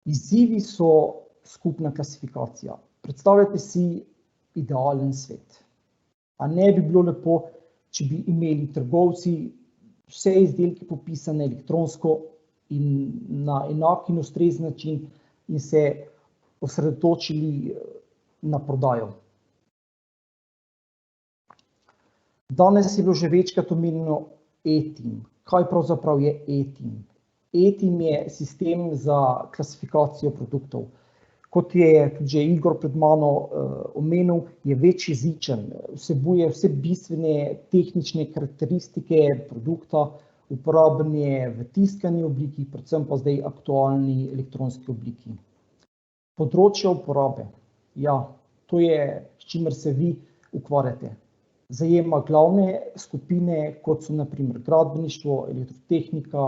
Izzivi so skupna klasifikacija. Predstavljate si idealen svet. A ne bi bilo lepo, če bi imeli trgovci vse izdelke popisane elektronsko in na enak in ustrezen način in se osredotočili na prodajo. Danes je bilo že večkrat omenjeno ETIM. Kaj pravzaprav je ETIM? ETIM je sistem za klasifikacijo produktov. Kot je tudi že Igor pred mano omenil, je večjezičen, vsebuje vse bistvene tehnične karakteristike produkta, uporaben je v tiskani obliki, predvsem pa zdaj aktualni elektronski obliki. Področje uporabe, ja, to je, s čimer se vi ukvarjate. Zajema glavne skupine, kot so na primer gradbeništvo, elektrotehnika,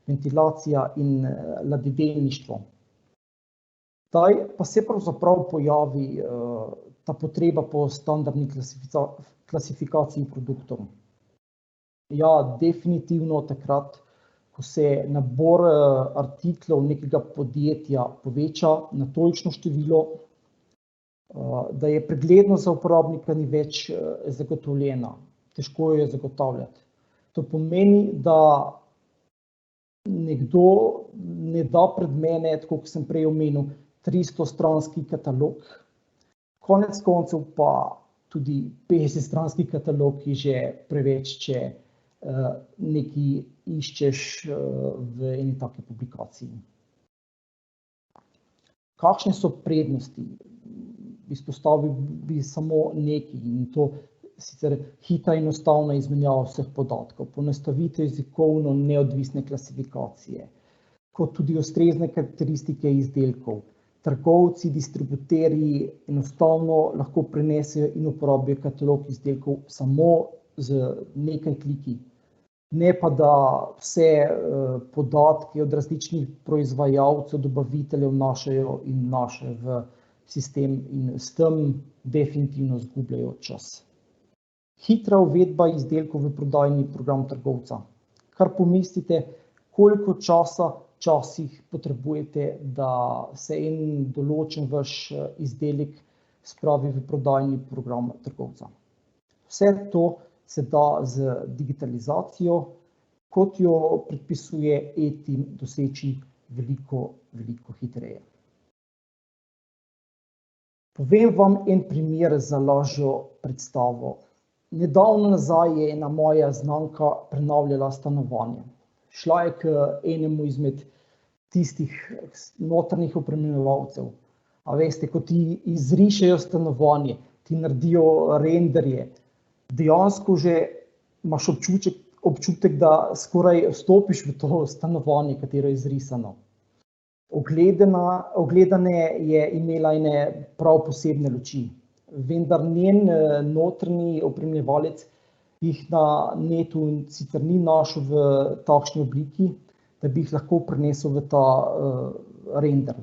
ventilacija in ladjedelništvo. Zdaj pa se pravzaprav pojavi ta potreba po standardni klasifikaciji produktov. Ja, definitivno takrat, ko se nabor artiklov nekega podjetja poveča na tolikšno število, da je preglednost za uporabnika ni več zagotovljena, težko jo je zagotavljati. To pomeni, da nekdo ne da pred mene, tako kot sem prej omenil, 300-stranski katalog, konec koncev pa tudi 50-stranski katalog je že preveč, če nekaj iščeš v eni taki publikaciji. Kakšne so prednosti? Izpostavil bi samo nekaj, in to sicer hitra in enostavna izmenjava vseh podatkov, poenostavitev jezikovno neodvisne klasifikacije, kot tudi ustrezne karakteristike izdelkov. Trgovci, distributerji enostavno lahko prenesejo in uporabijo katalog izdelkov samo z nekaj kliki. Ne pa da vse podatke od različnih proizvajalcev, dobaviteljev vnašajo v sistem in s tem definitivno izgubljajo čas. Hitra uvedba izdelkov v prodajni program trgovca. Kar pomislite, koliko časa včasih potrebujete, da se en določen vaš izdelek spravi v prodajni program trgovca. Vse to se da z digitalizacijo, kot jo predpisuje e-tim, doseči veliko hitreje. Povem vam en primer za lažjo predstavo. Nedavno nazaj je ena moja znanka prenavljala stanovanje. Šla je k enemu izmed tistih notranjih opremljevalcev. A veste, ko ti izrišejo stanovanje, ti naredijo renderje, dejansko že imaš občutek, da skoraj vstopiš v to stanovanje, katero je izrisano. Ogledane je imela ene prav posebne luči, vendar njen notranji opremljevalec jih na netu sicer ni našel v takšni obliki, da bi jih lahko prenesel v ta render.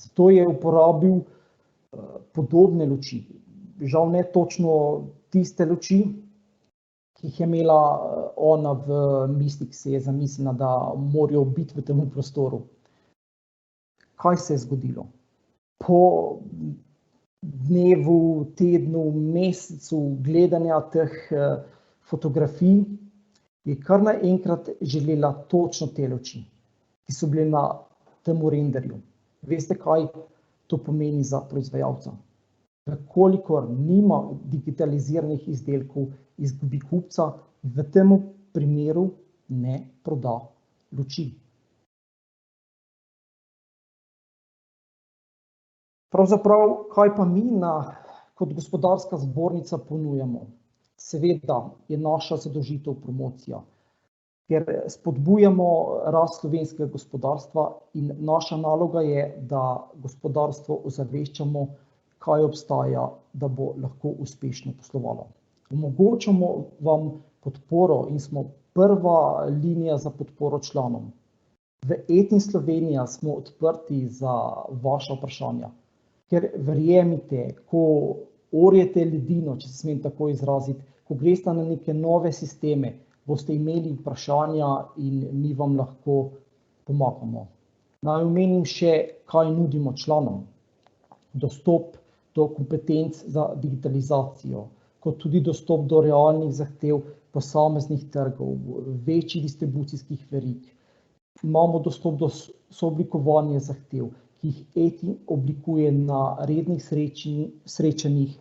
Zato je uporabil podobne luči, žal ne točno tiste luči, ki jih je imela ona v mislih, se je zamislila, da morajo biti v tem prostoru. Kaj se je zgodilo? Po dnevu, tednu, mesecu gledanja teh fotografij je kar naenkrat želela točno te luči, ki so bile na tem renderju. Veste, kaj to pomeni za proizvajalca? Kolikor nima digitaliziranih izdelkov, izgubi kupca, v tem primeru ne proda luči. Pravzaprav, kaj pa mi kot gospodarska zbornica ponujamo? Seveda je naša zadolžitev promocija, ker spodbujamo rast slovenskega gospodarstva in naša naloga je, da gospodarstvo ozaveščamo, kaj obstaja, da bo lahko uspešno poslovalo. Omogočamo vam podporo in smo prva linija za podporo članom. V e-tim Slovenija smo odprti za vaša vprašanja. Ker verjemite, ko orjete ledino, če se smem tako izraziti, ko greste na neke nove sisteme, boste imeli vprašanja in mi vam lahko pomagamo. Naj omenim še, kaj nudimo članom. Dostop do kompetenc za digitalizacijo, kot tudi dostop do realnih zahtev posameznih trgov, večjih distribucijskih verig. Imamo dostop do sooblikovanja zahtev, ki jih e-tim oblikuje na rednih srečanjih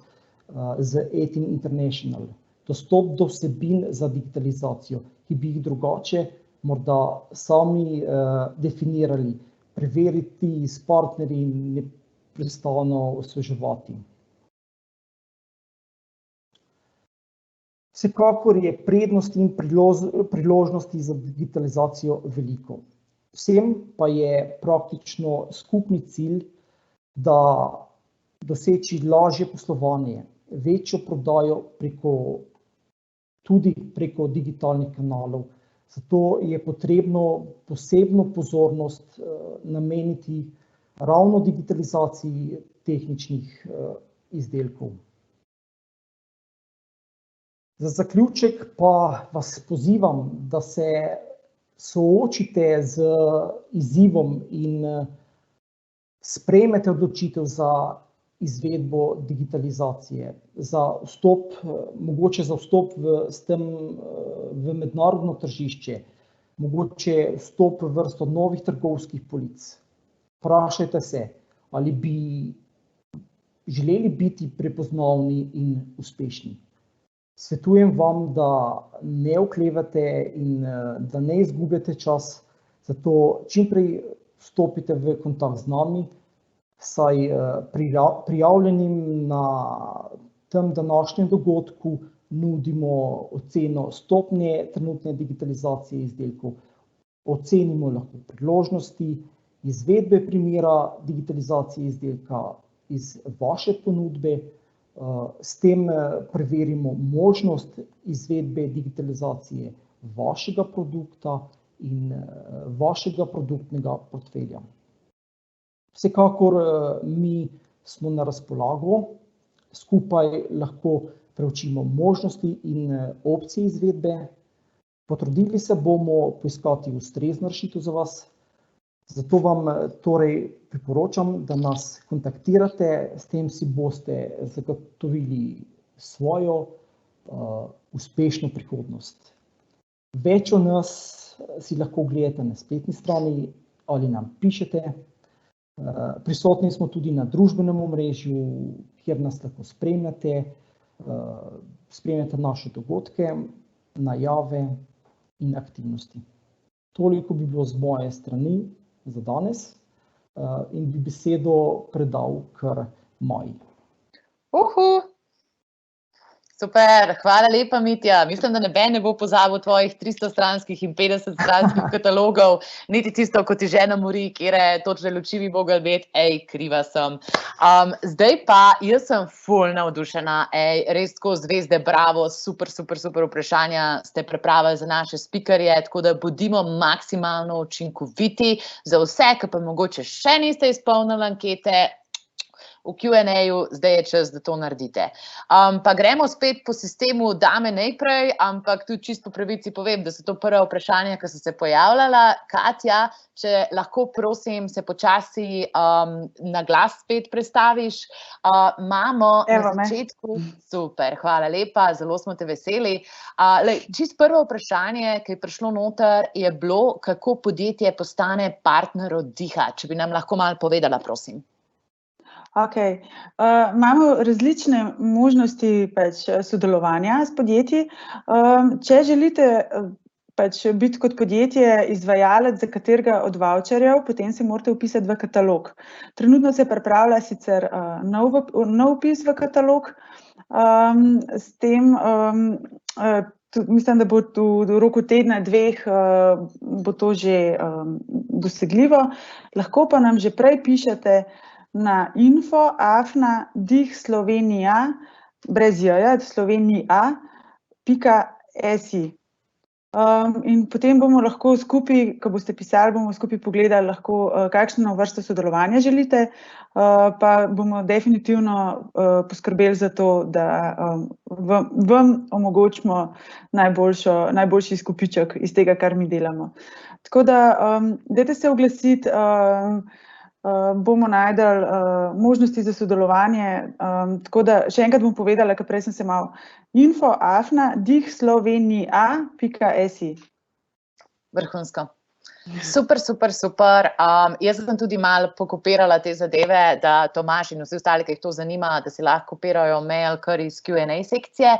z e-tim International. Dostop do vsebin za digitalizacijo, ki bi jih drugače morda sami definirali, preveriti s partnerji in neprestano osveževati. Vsekakor je prednosti in priložnosti za digitalizacijo veliko. Vsem pa je praktično skupni cilj, da doseči lažje poslovanje, večjo prodajo tudi preko digitalnih kanalov. Zato je potrebno posebno pozornost nameniti ravno digitalizaciji tehničnih izdelkov. Za zaključek pa vas pozivam, da se soočite z izzivom in sprejmete odločitev za izvedbo digitalizacije, mogoče za vstop v mednarodno tržišče, mogoče vstop v vrsto novih trgovskih polic. Vprašajte se, ali bi želeli biti prepoznavni in uspešni. Svetujem vam, da ne oklevate in da ne izgubljate čas, zato čim prej vstopite v kontakt z nami, saj prijavljenim na tem današnjem dogodku nudimo oceno stopnje trenutne digitalizacije izdelkov, ocenimo lahko priložnosti, izvedbe primera digitalizacije izdelka iz vaše ponudbe, s tem preverimo možnost izvedbe digitalizacije vašega produkta in vašega produktnega portfelja. Vsekakor mi smo na razpolago, skupaj lahko preučimo možnosti in opcije izvedbe. Potrudili se bomo poiskati ustrezno rešitev za vas. Zato vam torej priporočam, da nas kontaktirate, s tem si boste zagotovili svojo uspešno prihodnost. Več o nas si lahko ogledate na spletni strani ali nam pišete. Prisotni smo tudi na družbenem omrežju, kjer nas lahko spremljate naše dogodke, najave in aktivnosti. Toliko bi bilo z moje strani za danes in bi besedo predal kar Maji. Super, hvala lepa, Mitja. Mislim, da noben ne bo pozabil tvojih 300-stranskih in 50-stranskih katalogov, niti tisto, ko ti žena mori, kjere točne luči bi mogli biti, kriva sem. Zdaj pa, jaz sem ful navdušena, res tako zvezde, bravo, super vprašanja ste pripravili za naše spikerje, tako da bodimo maksimalno učinkoviti. Za vse, ki pa mogoče še niste izpolnili ankete, v Q&A-ju, zdaj je čas, da to naredite. Pa gremo spet po sistemu dame najprej, ampak tudi čisto po pravici povem, da so to prva vprašanja, ki so se pojavljala. Katja, če lahko prosim se počasi na glas spet predstaviš. Imamo na začetku, super, hvala lepa, zelo smo te veseli. Čisto prvo vprašanje, ki je prišlo noter, je bilo, kako podjetje postane partner Oddiha. Če bi nam lahko malo povedala, prosim. Imamo različne možnosti sodelovanja s podjetji. Če želite biti kot podjetje izvajalec za katerega od vavčerjev, potem se morate vpisati v katalog. Trenutno se pripravlja sicer nov vpis v katalog, s tem mislim, da bo v roku tedna, dveh bo to že dosegljivo. Lahko pa nam že prej pišete na info@dihslovenia, brez j, slovenia.si. In potem bomo lahko skupaj, ko boste pisali, bomo skupaj pogledali lahko, kakšno vrsto sodelovanja želite, pa bomo definitivno poskrbeli za to, da vam omogočimo najboljši izkupiček iz tega, kar mi delamo. Tako da, dajte se oglasiti, bomo našli možnosti za sodelovanje, tako da še enkrat bom povedala, ker prej sem se malo, info@dihslovenia.si. Vrhunsko. Super. Jaz sem tudi malo pokopirala te zadeve, da Tomaž in vsi ostali, ki jih to zanima, da si lahko kopirajo mail kar iz Q&A sekcije.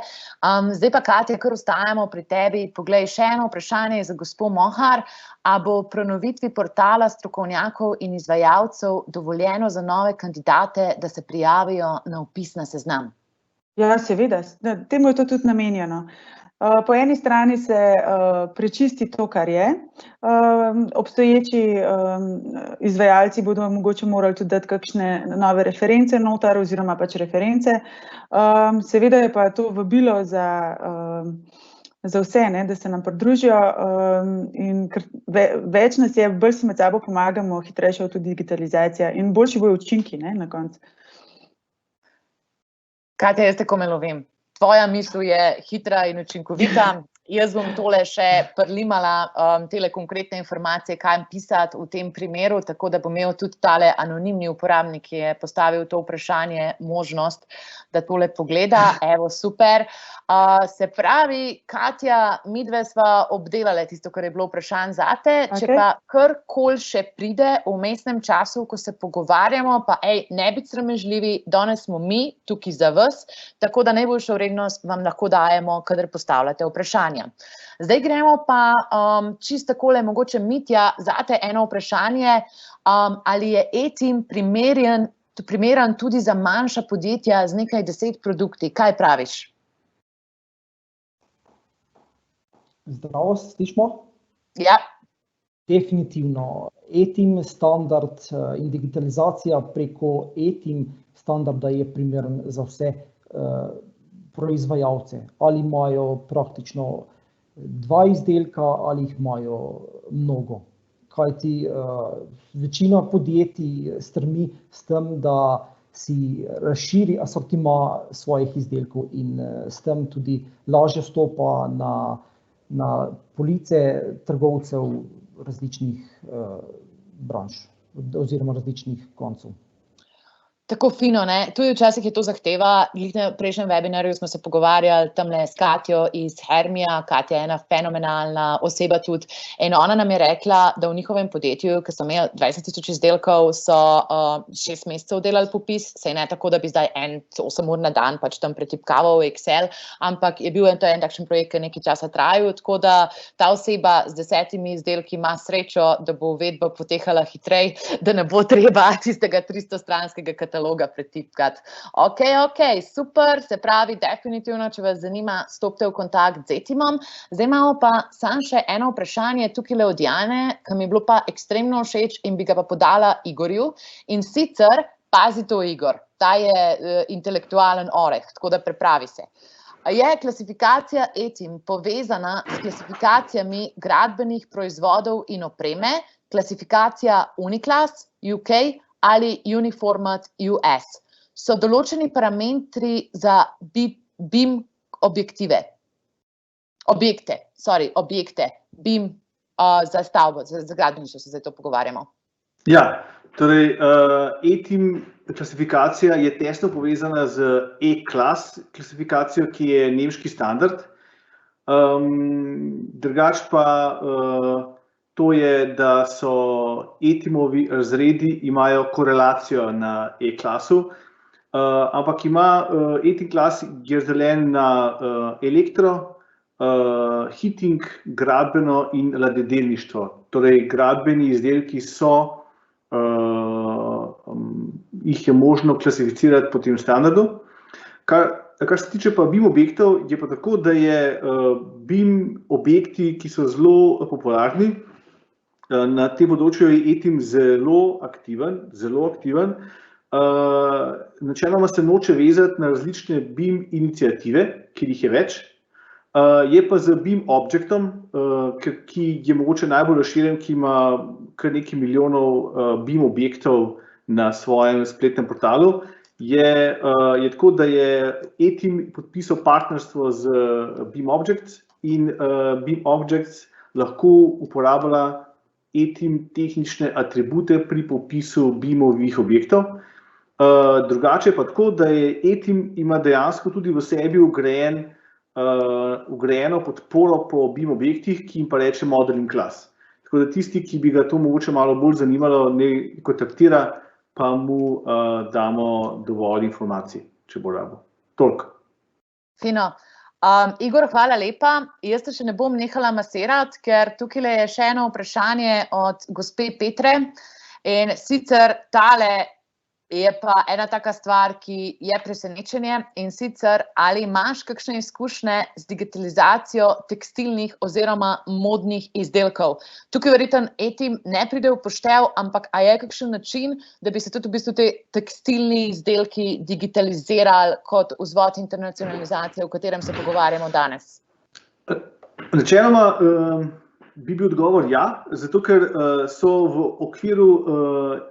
Zdaj pa, Katja, kar ostajamo pri tebi. Poglej, še eno vprašanje za gospo Mohar. A bo prenovitvi portala strokovnjakov in izvajalcev dovoljeno za nove kandidate, da se prijavijo na vpis na seznam? Ja, seveda, temu je to tudi namenjeno. Po eni strani se prečisti to, kar je. Obstoječi izvajalci bodo mogoče morali tudi dati kakšne nove reference noter oziroma pač reference. Seveda je pa to vabilo za vse, ne, da se nam pridružijo in več nas je, bolj si med sabo pomagamo, hitrejša bo tudi digitalizacija in boljši bojo učinki, ne, na koncu. Katja, jaz tako me lovim. Tvoja misel je hitra in učinkovita. Jaz bom tole še prlimala tele konkretne informacije, kaj pisati v tem primeru, tako da bo imel tudi tale anonimni uporabnik, ki je postavil to vprašanje, možnost, da tole pogleda. Evo, super. Se pravi, Katja, midve sva obdelale tisto, kar je bilo vprašanje zate. Če pa karkoli še pride v vmesnem času, ko se pogovarjamo, pa ne biti sramežljivi, danes smo mi tukaj za vas, tako da najboljšo vrednost vam lahko dajemo, kadar postavljate vprašanje. Zdaj gremo pa čisto takole, mogoče Mitja, zate eno vprašanje, ali je e-team primeren tudi za manjša podjetja z nekaj 10 produkti. Kaj praviš? Zdravo, slišimo? Ja. Definitivno. E-team standard in digitalizacija preko e-team standarda je primeren za vse proizvajalce, ali imajo praktično 2 izdelka ali jih imajo mnogo. Kajti večina podjetij strmi s tem, da si razširi asortima svojih izdelkov in s tem tudi lažje vstopa na police trgovcev različnih branž oziroma različnih koncev. Tako fino, ne? Tudi včasih je to zahteva. Na prejšnjem webinarju smo se pogovarjali tamle s Katjo iz Hermija. Katja je ena fenomenalna oseba tudi. In ona nam je rekla, da v njihovem podjetju, ki so imeli 20.000 izdelkov, so 6 mesecev delali popis, saj ne tako, da bi zdaj 8 ur na dan pač tam pretipkaval v Excel, ampak je bil to en takšen projekt, ki nekaj časa trajal, tako da ta oseba z 10 izdelki ima srečo, da bo uvedba potekala hitrej, da ne bo treba tistega 300-stranskega kataloga pretipkati. Ok, super, se pravi, definitivno, če vas zanima, stopite v kontakt z e-teamom. Zdaj imamo pa samo še eno vprašanje tukaj od Jane, ki mi je bilo pa ekstremno všeč in bi ga pa podala Igorju. In sicer, pazi to, Igor, ta je intelektualen oreh, tako da pripravi se. Je klasifikacija e-team povezana s klasifikacijami gradbenih proizvodov in opreme, klasifikacija Uniclass, UK, ali Uniformat US. So določeni parametri za BIM objekte, BIM za stavbo, za gradbeništvo se zdaj to pogovarjamo. Ja, torej e-team klasifikacija je tesno povezana z E-class klasifikacijo, ki je nemški standard. Drugače pa to je, da so e-teamovi razredi imajo korelacijo na E-classu, ampak ima e-team class je razdeljen na elektro, heating, gradbeno in ladjedelništvo. Torej, gradbeni izdelki jih je možno klasificirati po tem standardu. Kar se tiče pa BIM objektov, je pa tako, da je BIM objekti, ki so zelo popularni, na tem področju je e-team zelo aktiven. Načeloma se noče vezati na različne BIM iniciative, kjer jih je več. Je pa z BIM objektom, ki je mogoče najbolj razširjen, ki ima kar nekaj milijonov BIM objektov na svojem spletnem portalu, je tako, da je e-team podpisal partnerstvo z BIM Objects in BIM Objects lahko uporablja e-team tehnične atribute pri popisu BIM-ovih objektov. Drugače pa tako, da je e-team ima dejansko tudi v sebi vgrajeno podporo po BIM objektih, ki jim pa reče Modeling Class. Tako da tisti, ki bi ga to mogoče malo bolj zanimalo, ne kontaktira, pa mu damo dovolj informacij, če bo rabo. Toliko. Fino. Igor, hvala lepa. Jaz te še ne bom nehala masirati, ker tukaj je še eno vprašanje od gospe Petre. In sicer tale Je pa ena taka stvar, ki je presenečenje, in sicer, ali imaš kakšne izkušnje z digitalizacijo tekstilnih oziroma modnih izdelkov? Tukaj verjetno etim ne pride v poštev, ampak a je kakšen način, da bi se tudi v bistvu te tekstilni izdelki digitalizirali kot vzvod internacionalizacije, o katerem se pogovarjamo danes? Načeloma bi bil odgovor ja, zato ker so v okviru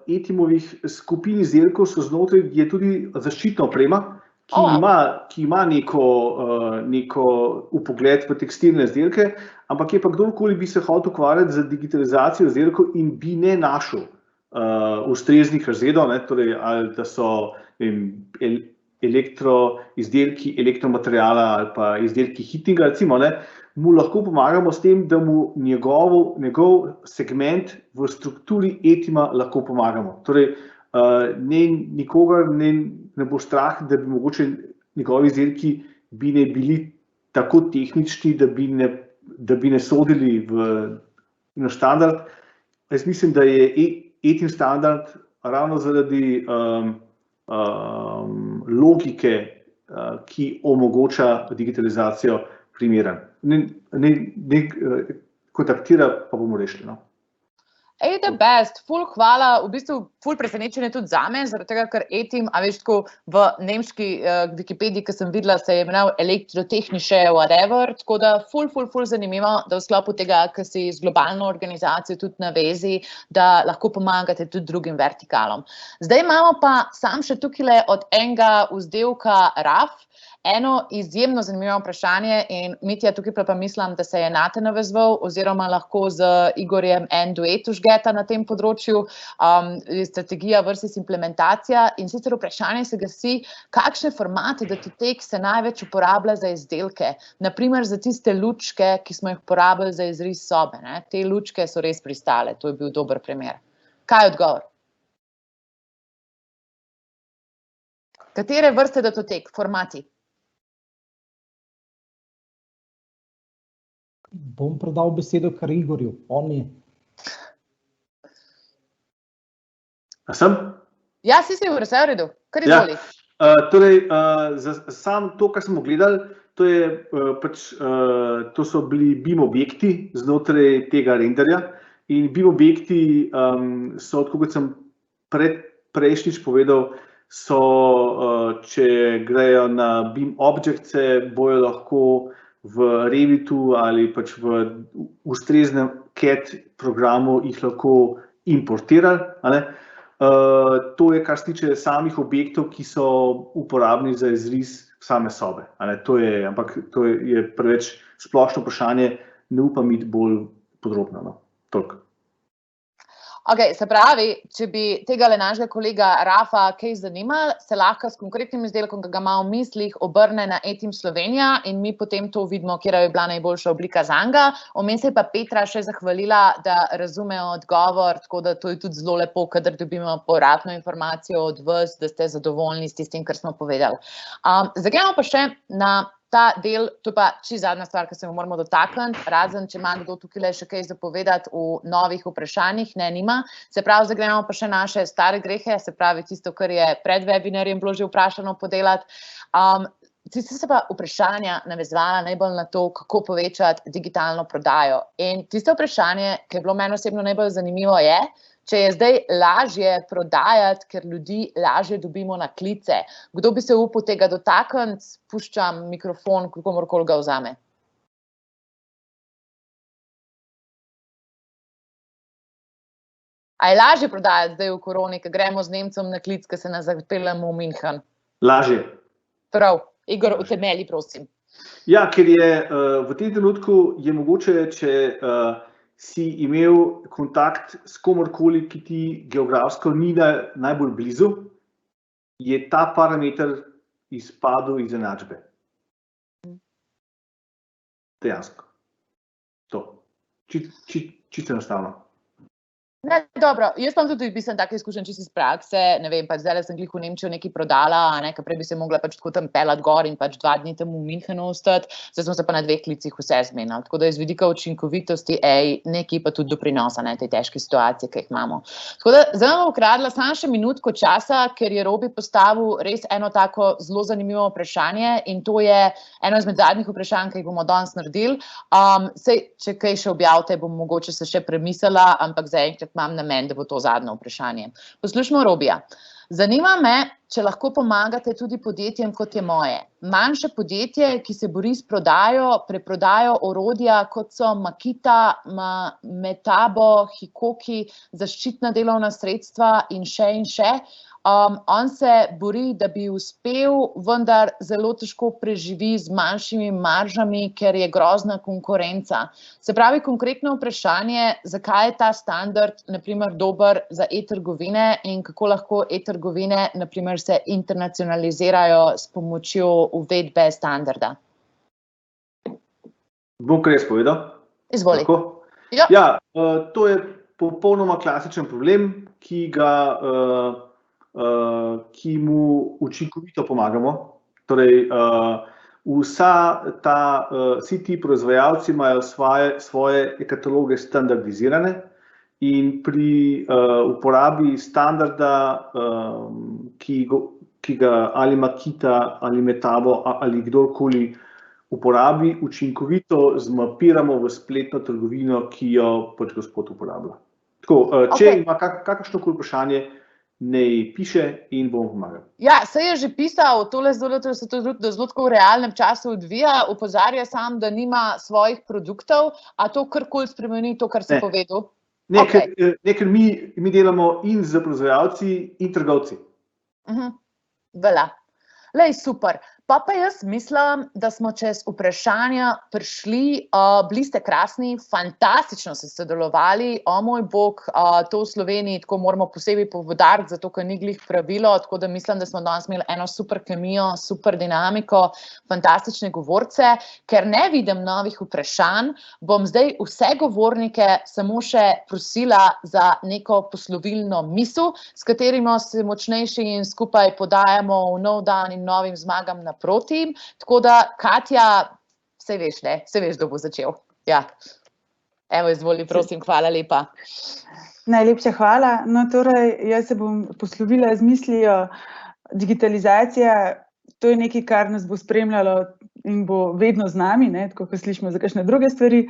Etimovih skupin izdelkov so znotraj je tudi zaščitna oprema, ki ima neko vpogled v tekstilne izdelke, ampak je pa kdorkoli bi se hotel ukvarjati z digitalizacijo izdelkov in bi ne našel ustreznih razredov, torej ali da so elektroizdelki, elektromateriala ali pa izdelki heatinga, recimo, mu lahko pomagamo s tem, da mu njegov segment v strukturi Etima lahko pomagamo. Torej, nikogar ne bo strah, da bi mogoče njegovi izdelki bi ne bili tako tehnični, da bi ne sodili v standard. Jaz mislim, da je Etim standard ravno zaradi logike, ki omogoča digitalizacijo, primeren. Ne kontaktira, pa bomo rešili. The best, ful hvala, v bistvu ful presenečenje tudi zame, zaradi tega, ker Etim, a veš, tako v nemški Wikipediji, ki sem videla, se je imenoval elektrotehnische whatever, tako da ful zanimivo, da v sklopu tega, ki si z globalno organizacijo tudi na vezi, da lahko pomagate tudi drugim vertikalom. Zdaj imamo pa sam še tukaj od enega vzdelka RAF, eno izjemno zanimivo vprašanje in Mitja, tukaj pa mislim, da se je nate navezval oziroma lahko z Igorjem en duet užgeta na tem področju, strategija versus implementacija, in sicer vprašanje se glasi, kakšne formate datotek se največ uporablja za izdelke, naprimer za tiste lučke, ki smo jih uporabili za izris sobe, ne? Te lučke so res pristale, to je bil dober primer. Kaj je odgovor? Katere vrste datotek, formati? Bom predal besedo kar Igorju, on je. A sem? Ja, si v redu, kar izvoli. Torej, sam to, kar smo gledali, to so bili BIM objekti znotraj tega renderja in BIM objekti so, tako kot sem prejšnjič povedal, so, če grejo na BIM objekte, bojo lahko v Revitu ali pač v ustreznem CAD programu jih lahko importirali. To je, kar se tiče samih objektov, ki so uporabni za izris same sobe. Ampak to je preveč splošno vprašanje, ne upam iti bolj podrobno. Toliko. Se pravi, če bi tega našega kolega Rafa kaj zanimali, se lahko s konkretnim izdelkom, ki ga ima v mislih, obrne na Etim Slovenija in mi potem to vidimo, kjer je bila najboljša oblika zanga. Vmes se je pa Petra še zahvalila, da razume odgovor, tako da to je tudi zelo lepo, kadar dobimo povratno informacijo od vas, da ste zadovoljni s tistim, kar smo povedali. Zdaj gremo pa še na ta del, to je pa čisto zadnja stvar, ki se mu moramo dotakniti, razen če ima kdo tukaj še kaj zapovedati v novih vprašanjih, nima. Se pravi, zdaj gremo pa še naše stare grehe, se pravi tisto, kar je pred webinarjem bilo že vprašano podelati. Tiste se pa vprašanja navezvala najbolj na to, kako povečati digitalno prodajo. In tiste vprašanje, ki je bilo meni osebno najbolj zanimivo, je, če je zdaj lažje prodajati, ker ljudi lažje dobimo na klice. Kdo bi se upal tega dotakniti? Puščam mikrofon, komorkoli ga vzame. A je lažje prodajati zdaj v koroni, ko gremo z Nemcem na klic, ko se nas zapeljemo v München? Lažje. Prav. Igor, utemelji, prosim. Ja, ker je v tem trenutku je mogoče, če si imel kontakt s komorkoli, ki ti geografsko ni najbolj blizu, je ta parameter izpadel iz enačbe. Dejansko. To. Čisto enostavno. Ne, dobro, jaz imam tudi, mislim, take izkušnje čisto iz prakse, ne vem, pač zdaj sem glih v Nemčijo nekaj prodala, ne, ker prej bi se mogla pač tako tam pelat gor in pač 2 dni tam v Münchenu ostati, zdaj smo se pa na 2 klicih vse zmenili, tako da iz vidika učinkovitosti, nekaj pa tudi doprinosa, ne, tej težke situacije, ki jih imamo. Tako da zdaj bom ukradla samo še minutko časa, ker je Robi postavil res eno tako zelo zanimivo vprašanje in to je eno izmed zadnjih vprašanj, ki jih bomo danes naredili. Sej, če kaj še objavite, bom mogoče se še premislila, ampak zaenkrat imam namen, da bo to zadnje vprašanje. Poslušajmo Robija. Zanima me, če lahko pomagate tudi podjetjem, kot je moje. Manjše podjetje, ki se bori s prodajo, preprodajo orodja, kot so Makita, Metabo, Hikoki, zaščitna delovna sredstva in še. On se bori, da bi uspel, vendar zelo težko preživi z manjšimi maržami, ker je grozna konkurenca. Se pravi, konkretno vprašanje, zakaj je ta standard, naprimer, dober za e-trgovine in kako lahko e-trgovine, naprimer, se internacionalizirajo s pomočjo uvedbe standarda? Bom kar jaz povedal? Izvoli. Ja, to je popolnoma klasičen problem, ki mu učinkovito pomagamo. Torej, vsi ti proizvajalci imajo svoje kataloge standardizirane in pri uporabi standarda, ki ga ali Makita, ali Metabo, ali kdorkoli uporabi, učinkovito zmapiramo v spletno trgovino, ki jo pač gospod uporablja. Tako, če ima kakršnokoli vprašanje, naj piše in bomo pomagali. Ja, se je že pisal, tole se to zelo tako v realnem času odvija, opozarja sam, da nima svojih produktov, a to karkoli spremeni to, kar si povedal? Ne, ker mi delamo in z proizvajalci in trgovci. Vela. Lej, super. Pa jaz mislim, da smo čez vprašanja prišli, bili ste krasni, fantastično ste sodelovali, o moj bog, to v Sloveniji tako moramo posebej poudariti, zato ker ni glih pravilo, tako da mislim, da smo danes imeli eno super kemijo, super dinamiko, fantastične govorce. Ker ne vidim novih vprašanj, bom zdaj vse govornike samo še prosila za neko poslovilno misel, s katerimo se močnejši in skupaj podajamo v nov dan in novim zmagam naproti. Tako da, Katja, saj veš, kdo bo začel. Ja. Evo, izvoli, prosim, hvala lepa. Najlepša hvala. No, torej, jaz se bom poslovila z mislijo, digitalizacija, to je nekaj, kar nas bo spremljalo in bo vedno z nami, tako kot slišimo za kakšne druge stvari.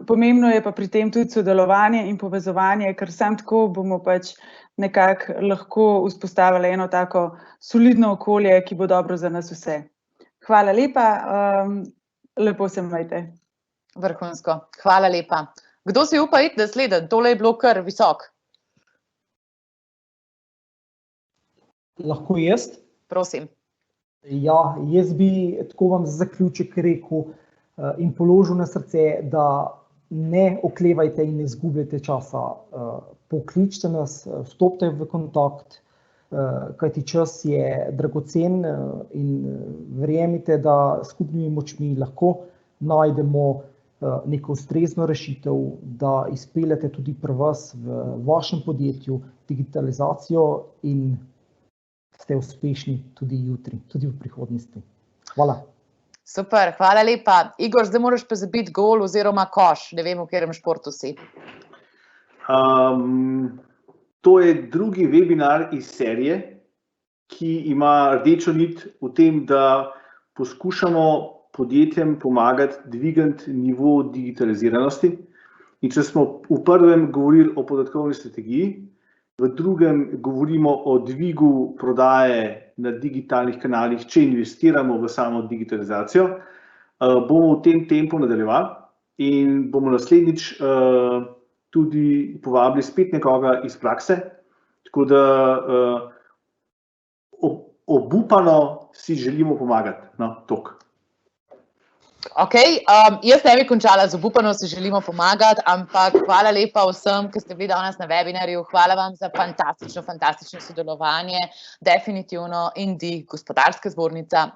Pomembno je pa pri tem tudi sodelovanje in povezovanje, ker samo tako bomo pač nekako lahko vzpostavili eno tako solidno okolje, ki bo dobro za nas vse. Hvala lepa, lepo se imejte. Vrhunsko, hvala lepa. Kdo si upa iti naslednji? Tole je bilo kar visok. Lahko jaz? Prosim. Ja, jaz bi tako vam za zaključek rekel in položil na srce, da ne oklevajte in ne izgubljajte časa. Pokličite nas, vstopite v kontakt, kajti čas je dragocen in verjemite, da s skupnimi močmi lahko najdemo neko ustrezno rešitev, da izpeljete tudi pri vas v vašem podjetju digitalizacijo in ste uspešni tudi jutri, tudi v prihodnosti. Hvala. Super, hvala lepa. Igor, zdaj moraš pa zabiti gol oziroma koš, ne vem, v katerem športu si. To je drugi webinar iz serije, ki ima rdečo nit v tem, da poskušamo podjetjem pomagati dvigati nivo digitaliziranosti. In če smo v prvem govorili o podatkovni strategiji, v drugem govorimo o dvigu prodaje na digitalnih kanalih, če investiramo v samo digitalizacijo, bomo v tem tempu nadaljevali in bomo naslednjič tudi povabili spet nekoga iz prakse, tako da obupano si želimo pomagati. No, toliko. Jaz ne bi končala z obupano, si želimo pomagati, ampak hvala lepa vsem, ki ste bili danes na webinarju. Hvala vam za fantastično sodelovanje. Definitivno Indi, Gospodarska zbornica,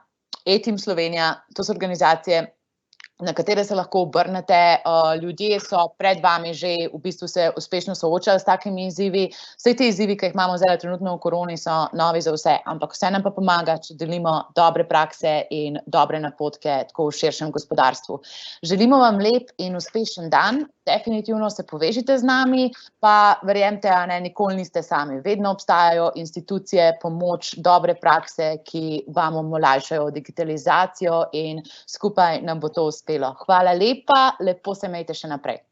E-Team Slovenija, to so organizacije, na katere se lahko obrnete. Ljudje so pred vami že v bistvu se uspešno soočali s takimi izzivi. Vse te izzivi, ki jih imamo zdaj trenutno v koroni, so novi za vse, ampak vse nam pa pomaga, če delimo dobre prakse in dobre napotke tako v širšem gospodarstvu. Želimo vam lep in uspešen dan. Definitivno se povežite z nami, pa verjemite, nikoli niste sami. Vedno obstajajo institucije, pomoč, dobre prakse, ki vam olajšajo digitalizacijo in skupaj nam bo to uspelo. Hvala lepa, lepo se imejte še naprej.